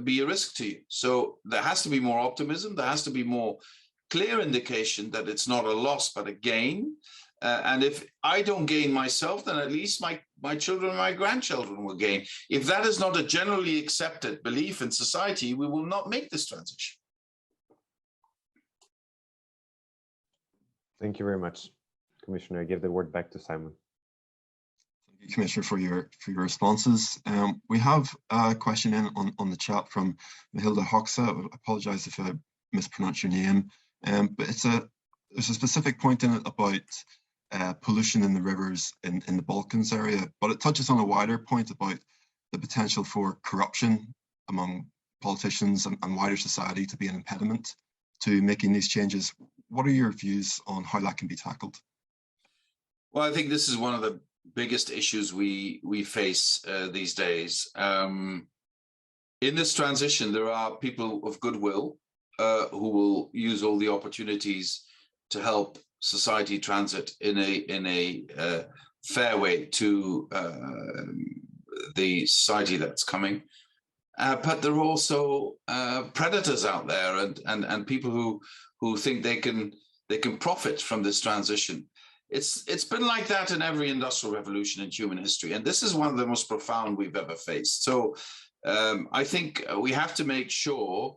be a risk to you. So there has to be more optimism. There has to be more clear indication that it's not a loss, but a gain. And if I don't gain myself, then at least my children and my grandchildren will gain. If that is not a generally accepted belief in society, we will not make this transition. Thank you very much, Commissioner. I give the word back to Simon. Thank you, Commissioner, for your responses. We have a question in on the chat from Mahilda Hoxa. I apologize if I mispronounce your name, but there's a specific point in it about pollution in the rivers in the Balkans area, but it touches on a wider point about the potential for corruption among politicians and wider society to be an impediment to making these changes. What are your views on how that can be tackled? Well, I think this is one of the biggest issues we face these days. In this transition, there are people of goodwill who will use all the opportunities to help society transit in a fair way to the society that's coming. But there are also predators out there and people who think they can profit from this transition. It's been like that in every industrial revolution in human history, and this is one of the most profound we've ever faced. So I think we have to make sure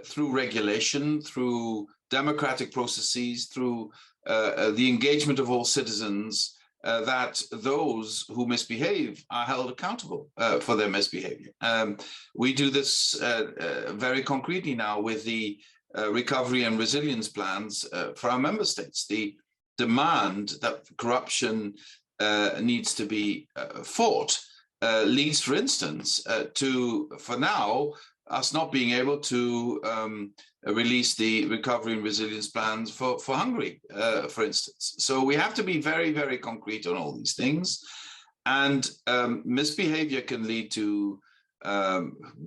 through regulation, through democratic processes, through the engagement of all citizens, that those who misbehave are held accountable for their misbehavior. We do this very concretely now with the recovery and resilience plans for our member states. The demand that corruption needs to be fought leads, for instance, to, for now, us not being able to release the recovery and resilience plans for Hungary, for instance. So we have to be very, very concrete on all these things. And misbehavior can lead to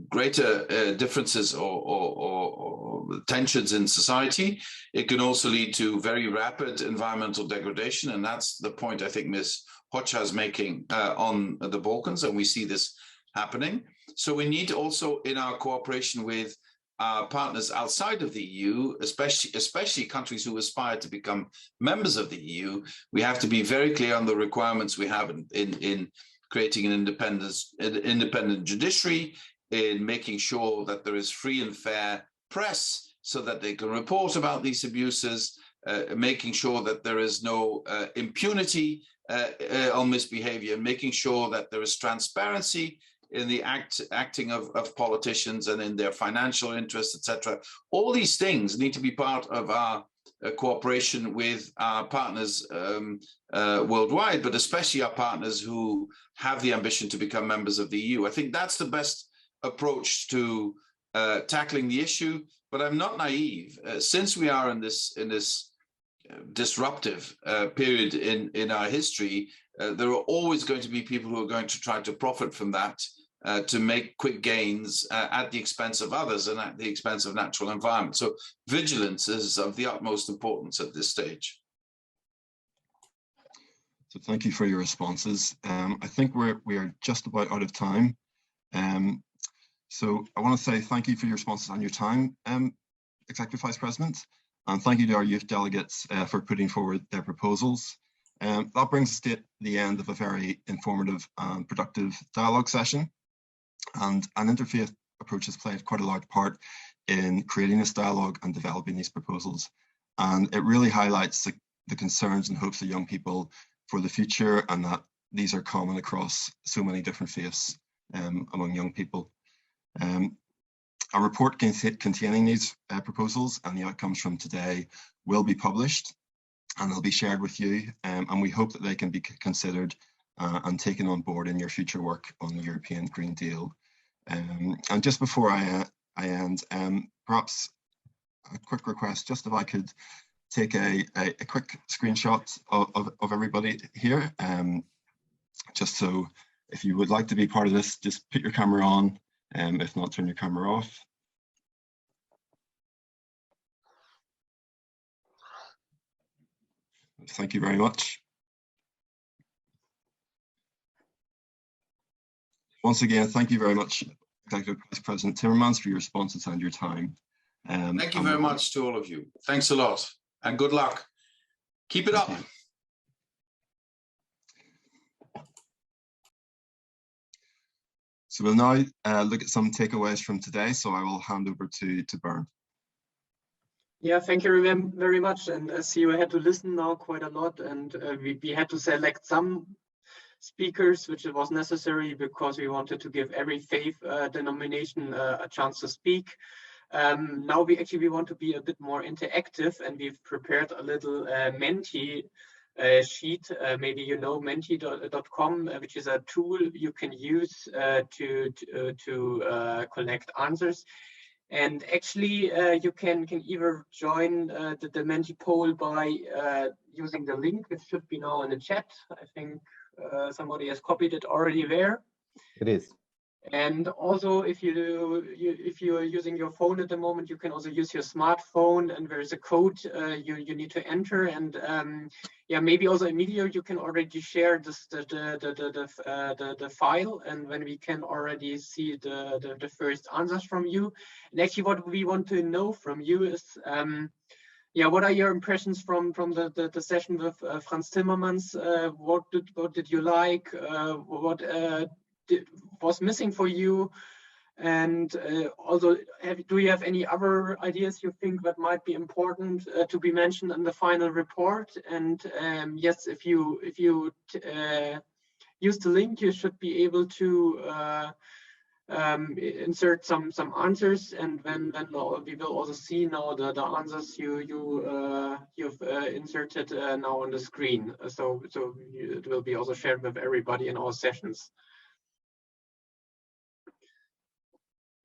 greater differences or tensions in society. It can also lead to very rapid environmental degradation. And that's the point I think Ms. Hoxha is making on the Balkans, and we see this happening. So we need also, in our cooperation with our partners outside of the EU, especially countries who aspire to become members of the EU, we have to be very clear on the requirements we have in creating an independent judiciary, in making sure that there is free and fair press so that they can report about these abuses, making sure that there is no impunity on misbehavior, making sure that there is transparency in the acting of politicians and in their financial interests, etc. All these things need to be part of our cooperation with our partners worldwide, but especially our partners who have the ambition to become members of the EU. I think that's the best approach to tackling the issue. But I'm not naive. Since we are in this disruptive period in our history, there are always going to be people who are going to try to profit from that, to make quick gains at the expense of others and at the expense of natural environment. So vigilance is of the utmost importance at this stage. So thank you for your responses. I think we are just about out of time. So I want to say thank you for your responses and your time, Executive Vice President, and thank you to our youth delegates for putting forward their proposals. That brings us to the end of a very informative and productive dialogue session. And an interfaith approach has played quite a large part in creating this dialogue and developing these proposals. And it really highlights the concerns and hopes of young people for the future, and that these are common across so many different faiths among young people. A report containing these proposals and the outcomes from today will be published, and they'll be shared with you, and we hope that they can be considered and taken on board in your future work on the European Green Deal. And just before I end, perhaps a quick request, just if I could take a quick screenshot of everybody here, just so if you would like to be part of this, just put your camera on, if not, turn your camera off. Thank you very much. Once again, thank you very much, Executive Vice President Timmermans, for your responses and your time. Thank you very much to all of you. Thanks a lot and good luck. Keep it up. So we'll now look at some takeaways from today. So I will hand over to Bernd. Yeah, thank you very much. And as you had to listen now quite a lot, and we had to select some speakers, which was necessary because we wanted to give every faith denomination a chance to speak. Now we want to be a bit more interactive, and we've prepared a little Menti sheet. Maybe you know menti.com, which is a tool you can use to collect answers. And actually, you can either join the Menti poll by using the link, which should be now in the chat. I think somebody has copied it already there. It is. And also, if you're using your phone at the moment, you can also use your smartphone, and there's a code you need to enter. And yeah, maybe also in video you can already share this the file, and when we can already see the first answers from you. And actually, what we want to know from you is, yeah, what are your impressions from the session with Frans Timmermans? What did you like? What was missing for you? And also, do you have any other ideas you think that might be important to be mentioned in the final report? And yes, if you use the link, you should be able to insert some answers, and then we will also see now the answers you've inserted now on the screen. So it will be also shared with everybody in our sessions.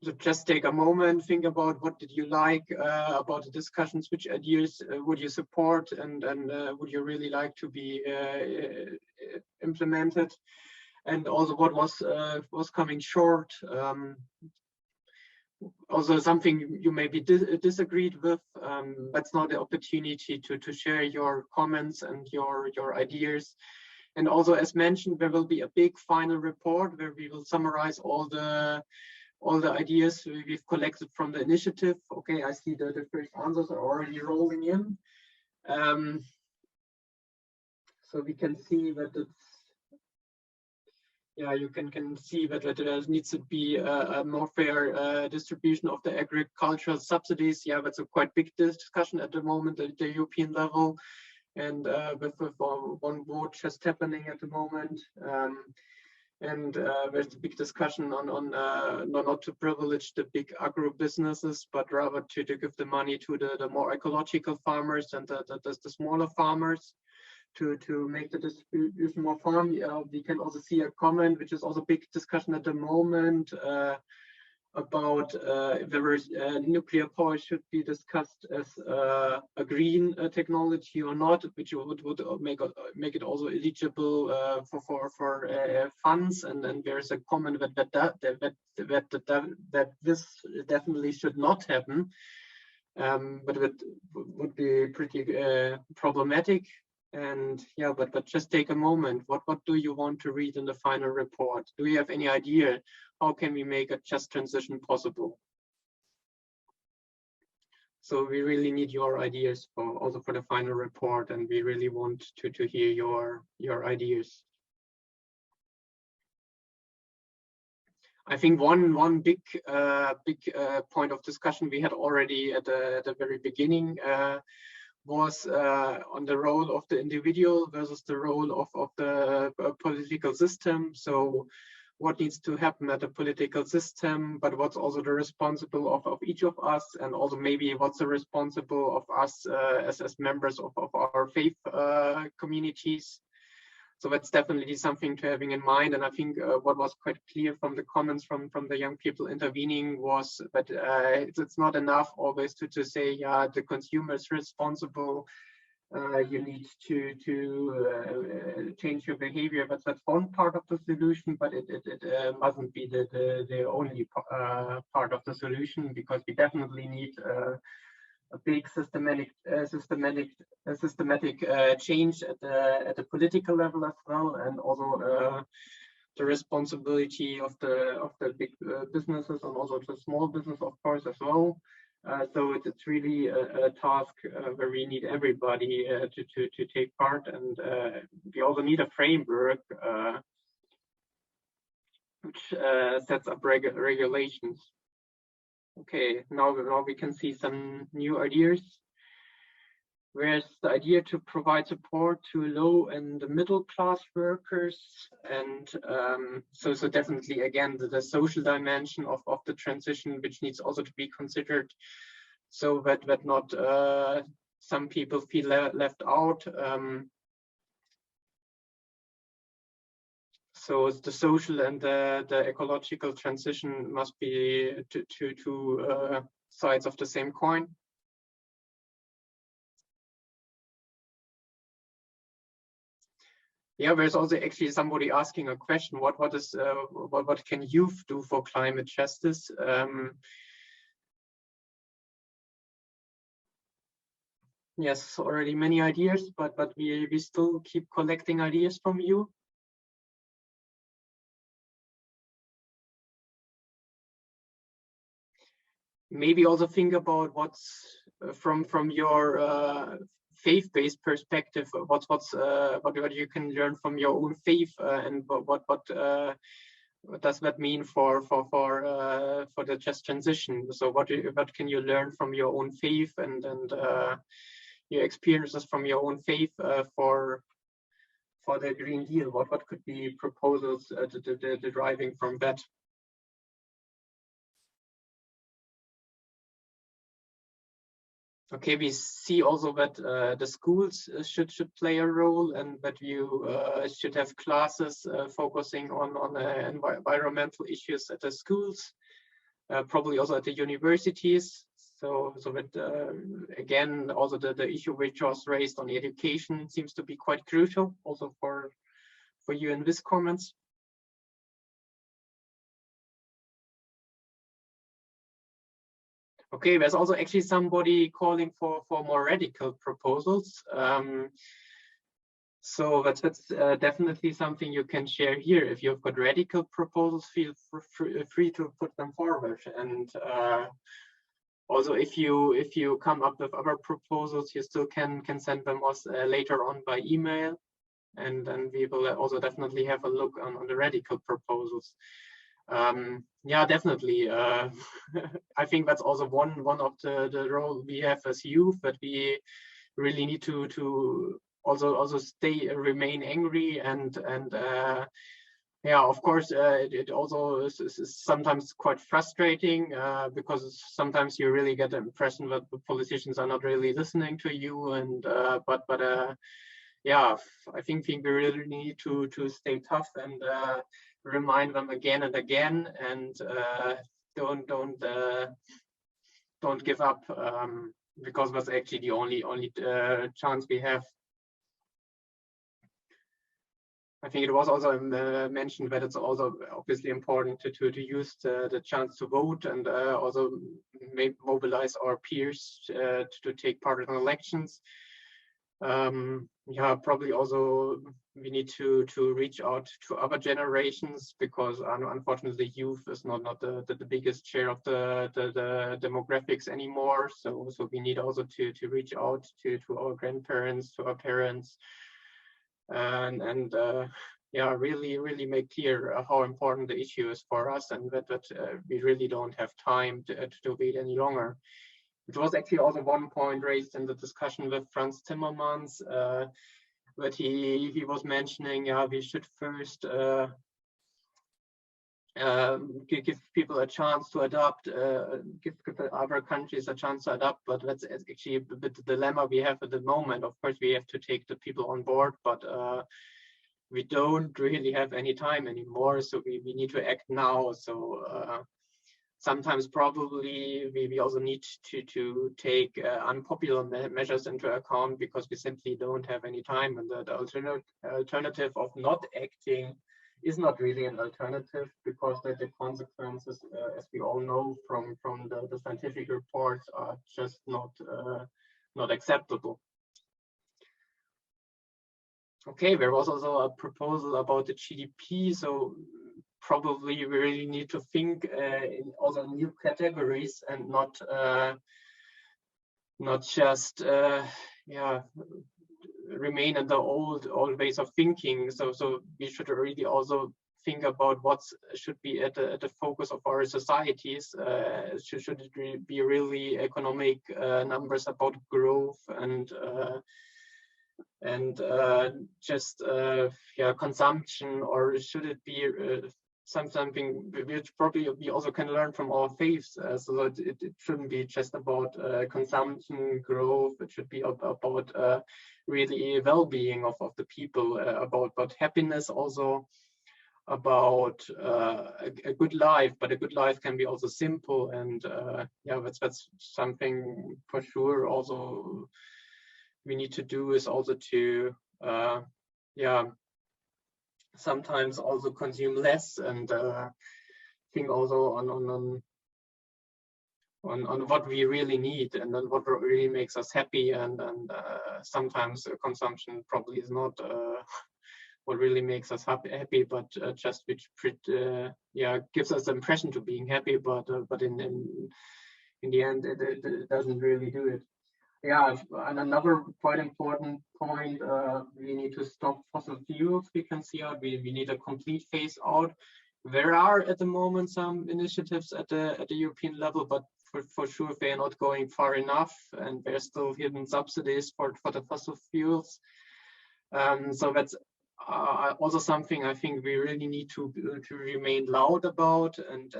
So just take a moment, think about what did you like about the discussions, which ideas would you support, and would you really like to be implemented. and also what was coming short. Also something you maybe disagreed with. That's not the opportunity to share your comments and your ideas. And also, as mentioned, there will be a big final report where we will summarize all the ideas we've collected from the initiative. Okay, I see the first answers are already rolling in. So we can see that it's, yeah, you can see that there needs to be a more fair distribution of the agricultural subsidies. Yeah, that's a quite big discussion at the moment at the European level, and with one vote just happening at the moment. And there's a big discussion on not to privilege the big agro businesses, but rather to give the money to the more ecological farmers and the smaller farmers. To make the distribution more firm. We can also see a comment, which is also big discussion at the moment, about whether nuclear power should be discussed as a green technology or not, which would make it also eligible for funds. And then there's a comment that this definitely should not happen, but it would be pretty problematic. And yeah, but just take a moment. What do you want to read in the final report? Do you have any idea how can we make a just transition possible? So we really need your ideas also for the final report, and we really want to hear your ideas. I think one big point of discussion we had already at the very beginning was on the role of the individual versus the role of the political system. So what needs to happen at the political system, but what's also the responsible of each of us, and also maybe what's the responsible of us as members of our faith communities. So that's definitely something to having in mind. And I think what was quite clear from the comments from the young people intervening was that it's not enough always to say, yeah, the consumer is responsible. You need to change your behavior. That's one part of the solution, but it mustn't be the only part of the solution, because we definitely need a big systematic change at the political level as well, and also the responsibility of the big businesses and also the small business, of course, as well. So it's really a task where we need everybody to take part, and we also need a framework which sets up regulations. Okay, now we can see some new ideas. Where's the idea to provide support to low and middle class workers, and so definitely again the social dimension of the transition, which needs also to be considered, so that not some people feel left out. So the social and the ecological transition must be two sides of the same coin. Yeah, there's also actually somebody asking a question: what can youth do for climate justice? Yes, already many ideas, but we still keep collecting ideas from you. Maybe also think about what's from your faith-based perspective. What you can learn from your own faith, and what does that mean for the just transition? So what can you learn from your own faith and your experiences from your own faith for the Green Deal? What could be proposals deriving from that? Okay, we see also that the schools should play a role, and that you should have classes focusing on environmental issues at the schools, probably also at the universities. So that again, also the issue which was raised on education seems to be quite crucial also for you in these comments. Okay, there's also actually somebody calling for more radical proposals. So that's definitely something you can share here. If you've got radical proposals, feel free to put them forward. And also, if you come up with other proposals, you still can send them us later on by email, and then we will also definitely have a look on the radical proposals. Yeah, definitely. I think that's also one of the role we have as youth, that we really need to also remain angry and yeah, of course, it also is sometimes quite frustrating because sometimes you really get the impression that the politicians are not really listening to you, and but yeah, I think we really need to stay tough and remind them again and again, and don't give up, because that's actually the only chance we have. I think it was also mentioned that it's also obviously important to use the chance to vote, and also maybe mobilize our peers to take part in elections. Yeah, probably also we need to reach out to other generations, because unfortunately youth is not the biggest share of the demographics anymore. So we need also to reach out to our grandparents, to our parents, and yeah, really make clear how important the issue is for us, and that we really don't have time to wait any longer. It was actually also one point raised in the discussion with Frans Timmermans, that he was mentioning, yeah, we should first give people a chance to adapt, give other countries a chance to adapt, but that's actually a bit the dilemma we have at the moment. Of course, we have to take the people on board, but we don't really have any time anymore, so we need to act now. So sometimes probably we also need to take unpopular measures into account, because we simply don't have any time, and the alternative of not acting is not really an alternative, because the consequences, as we all know from the scientific reports, are just not acceptable. Okay, there was also a proposal about the GDP, so probably we really need to think in also new categories, and not just yeah, remain in the old ways of thinking. So we should really also think about what should be at the focus of our societies. Should it be really economic numbers about growth and just yeah, consumption, or should it be something which probably we also can learn from our faiths, so that it shouldn't be just about consumption, growth. It should be about really well-being of the people, about happiness, also about a good life. But a good life can be also simple, and yeah, that's something for sure also we need to do, is also to yeah, sometimes also consume less, and think also on what we really need, and then what really makes us happy, and sometimes consumption probably is not what really makes us happy, but just which yeah, gives us the impression to being happy, but in the end it doesn't really do it. Yeah, and another quite important point, we need to stop fossil fuels. We can see out, we need a complete phase out. There are at the moment some initiatives at the European level, but for sure they are not going far enough, and there's still hidden subsidies for the fossil fuels. So that's also something I think we really need to remain loud about, and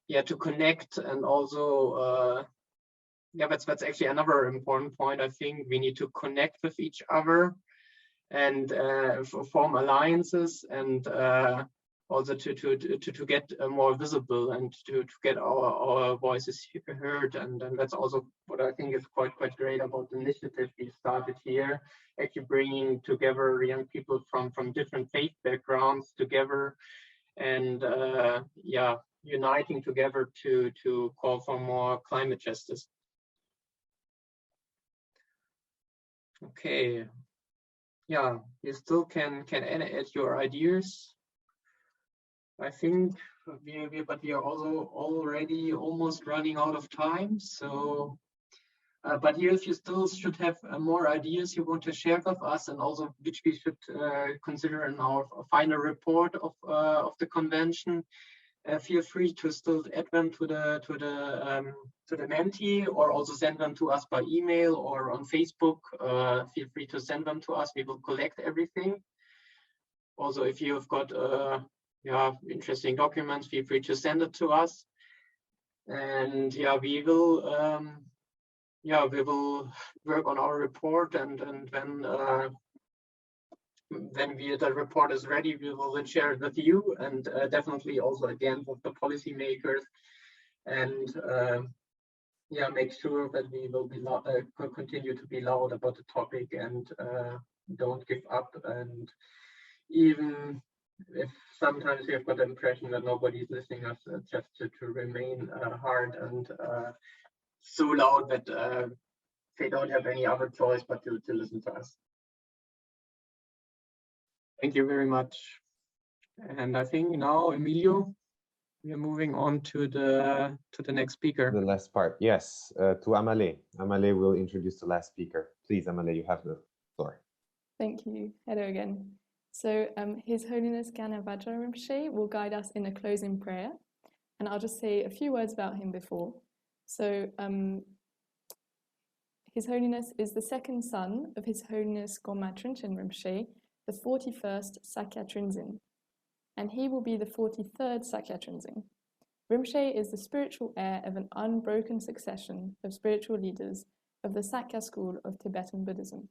yeah, to connect, and also yeah, that's actually another important point. I think we need to connect with each other, and form alliances, and also to get more visible, and to get our voices heard. And that's also what I think is quite great about the initiative we started here, actually bringing together young people from different faith backgrounds together, and yeah, uniting together to call for more climate justice. Okay, yeah, you still can add your ideas. I think but we are also already almost running out of time. So, but here, if you still should have more ideas you want to share with us, and also which we should consider in our final report of the convention, feel free to still add them to the Menti, or also send them to us by email or on Facebook. Feel free to send them to us. We will collect everything. Also, if you have got interesting documents, feel free to send it to us. And yeah, we will work on our report, and when the report is ready, we will then share it with you, and definitely also again with the policymakers, and make sure that we will be continue to be loud about the topic, and don't give up. And even if sometimes we have got the impression that nobody's listening us, just to remain hard and so loud that they don't have any other choice but to listen to us. Thank you very much. And I think now, Emilio, we are moving on to the next speaker. The last part, yes, to Amale. Amale will introduce the last speaker. Please, Amale, you have the floor. Thank you. Hello again. So His Holiness Ganavajra Rinpoche will guide us in a closing prayer. And I'll just say a few words about him before. So His Holiness is the second son of His Holiness Goma Trinchen Rinpoche, the 41st Sakya Trinzin. And he will be the 43rd Sakya Trinzin. Rinpoche is the spiritual heir of an unbroken succession of spiritual leaders of the Sakya school of Tibetan Buddhism.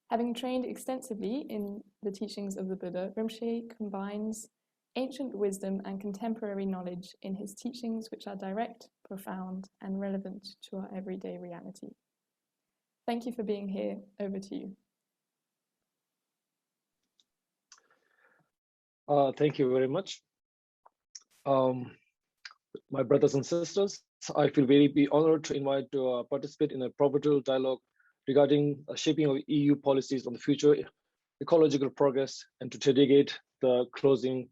Having trained extensively in the teachings of the Buddha, Rinpoche combines ancient wisdom and contemporary knowledge in his teachings, which are direct, profound, and relevant to our everyday reality. Thank you for being here. Over to you. Thank you very much. My brothers and sisters, I feel very honored to invite to participate in a pivotal dialogue regarding shaping of EU policies on the future ecological progress, and to dedicate the closing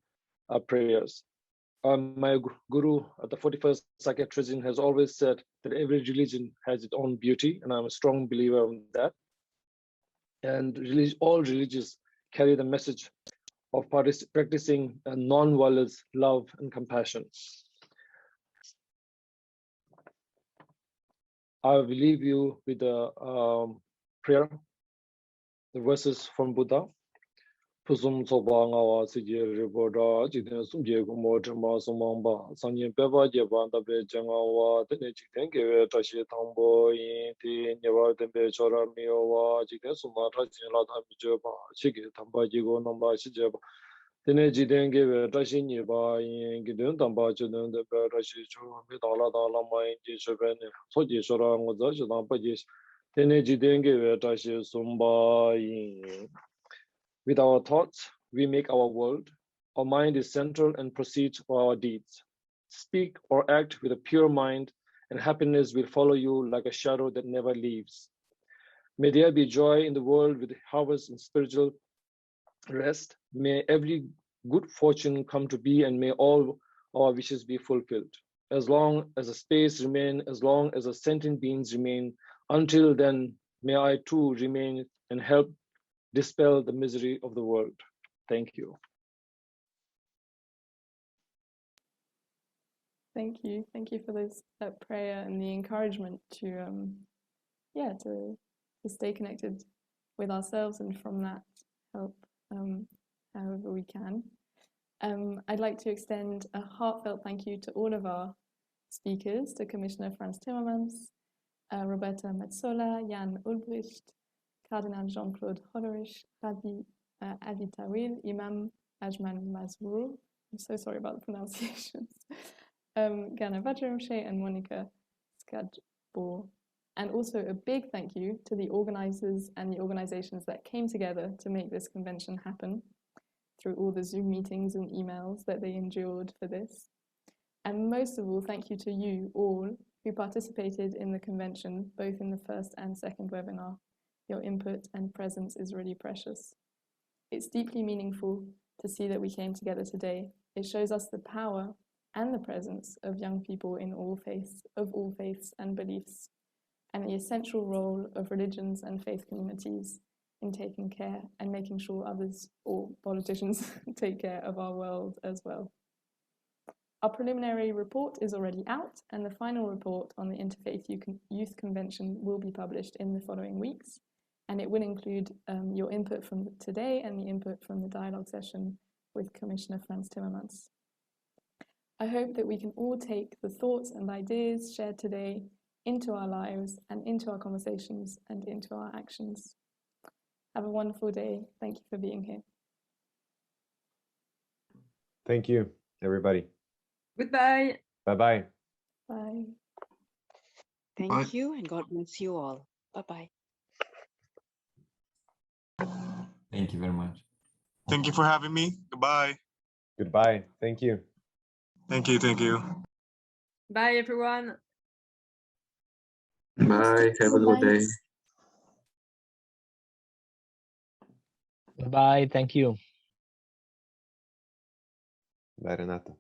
prayers. My guru at the 41st Sakya Trinzin has always said that every religion has its own beauty, and I'm a strong believer in that. And all religions carry the message of practicing non-violence, love, and compassion. I will leave you with a prayer, the verses from Buddha. Pusum soba ngawa sije riboda jiden sumje gumo dhamma sumangba sanyin peba jeba dabe jangawa tene jiden gewe tashi tangbo yin ti nyewa tembe chora miyowa jiden suma rajin la dhami jeba chige tamba jigo namba shijeba tene jiden gewe tashi nyeba yin giden tamba jiden tembe rashi chu mi dala dala ma yin ji shubene soji chora ngoza jidang pajish tene jiden gewe tashi sumba yin. With our thoughts, we make our world. Our mind is central and proceeds for our deeds. Speak or act with a pure mind, and happiness will follow you like a shadow that never leaves. May there be joy in the world with harvest and spiritual rest. May every good fortune come to be, and may all our wishes be fulfilled. As long as the space remains, as long as the sentient beings remain, until then, may I too remain and help dispel the misery of the world. Thank you. Thank you. Thank you for this prayer and the encouragement to stay connected with ourselves, and from that help however we can. I'd like to extend a heartfelt thank you to all of our speakers, to Commissioner Frans Timmermans, Roberta Metsola, Jan Ulbricht, Cardinal Jean-Claude Hollerich, Rabbi Avi Tawil, Imam Ajman Mazrur, I'm so sorry about the pronunciations, Ganavajra Rinpoche, and Monica Skadbor. And also a big thank you to the organizers and the organizations that came together to make this convention happen, through all the Zoom meetings and emails that they endured for this. And most of all, thank you to you all who participated in the convention, both in the first and second webinar. Your input and presence is really precious. It's deeply meaningful to see that we came together today. It shows us the power and the presence of young people in all faiths and beliefs, and the essential role of religions and faith communities in taking care and making sure others, or politicians, take care of our world as well. Our preliminary report is already out, and the final report on the Interfaith Youth Convention will be published in the following weeks, and it will include your input from today and the input from the dialogue session with Commissioner Frans Timmermans. I hope that we can all take the thoughts and ideas shared today into our lives and into our conversations and into our actions. Have a wonderful day. Thank you for being here. Thank you, everybody. Goodbye. Bye-bye. Bye. Thank you, and God bless you all. Bye-bye. Thank you very much. Thank you for having me. Goodbye. Goodbye. Thank you. Thank you. Thank you. Bye, everyone. Bye. Have a good day. Bye. Thank you. Bye, Renata.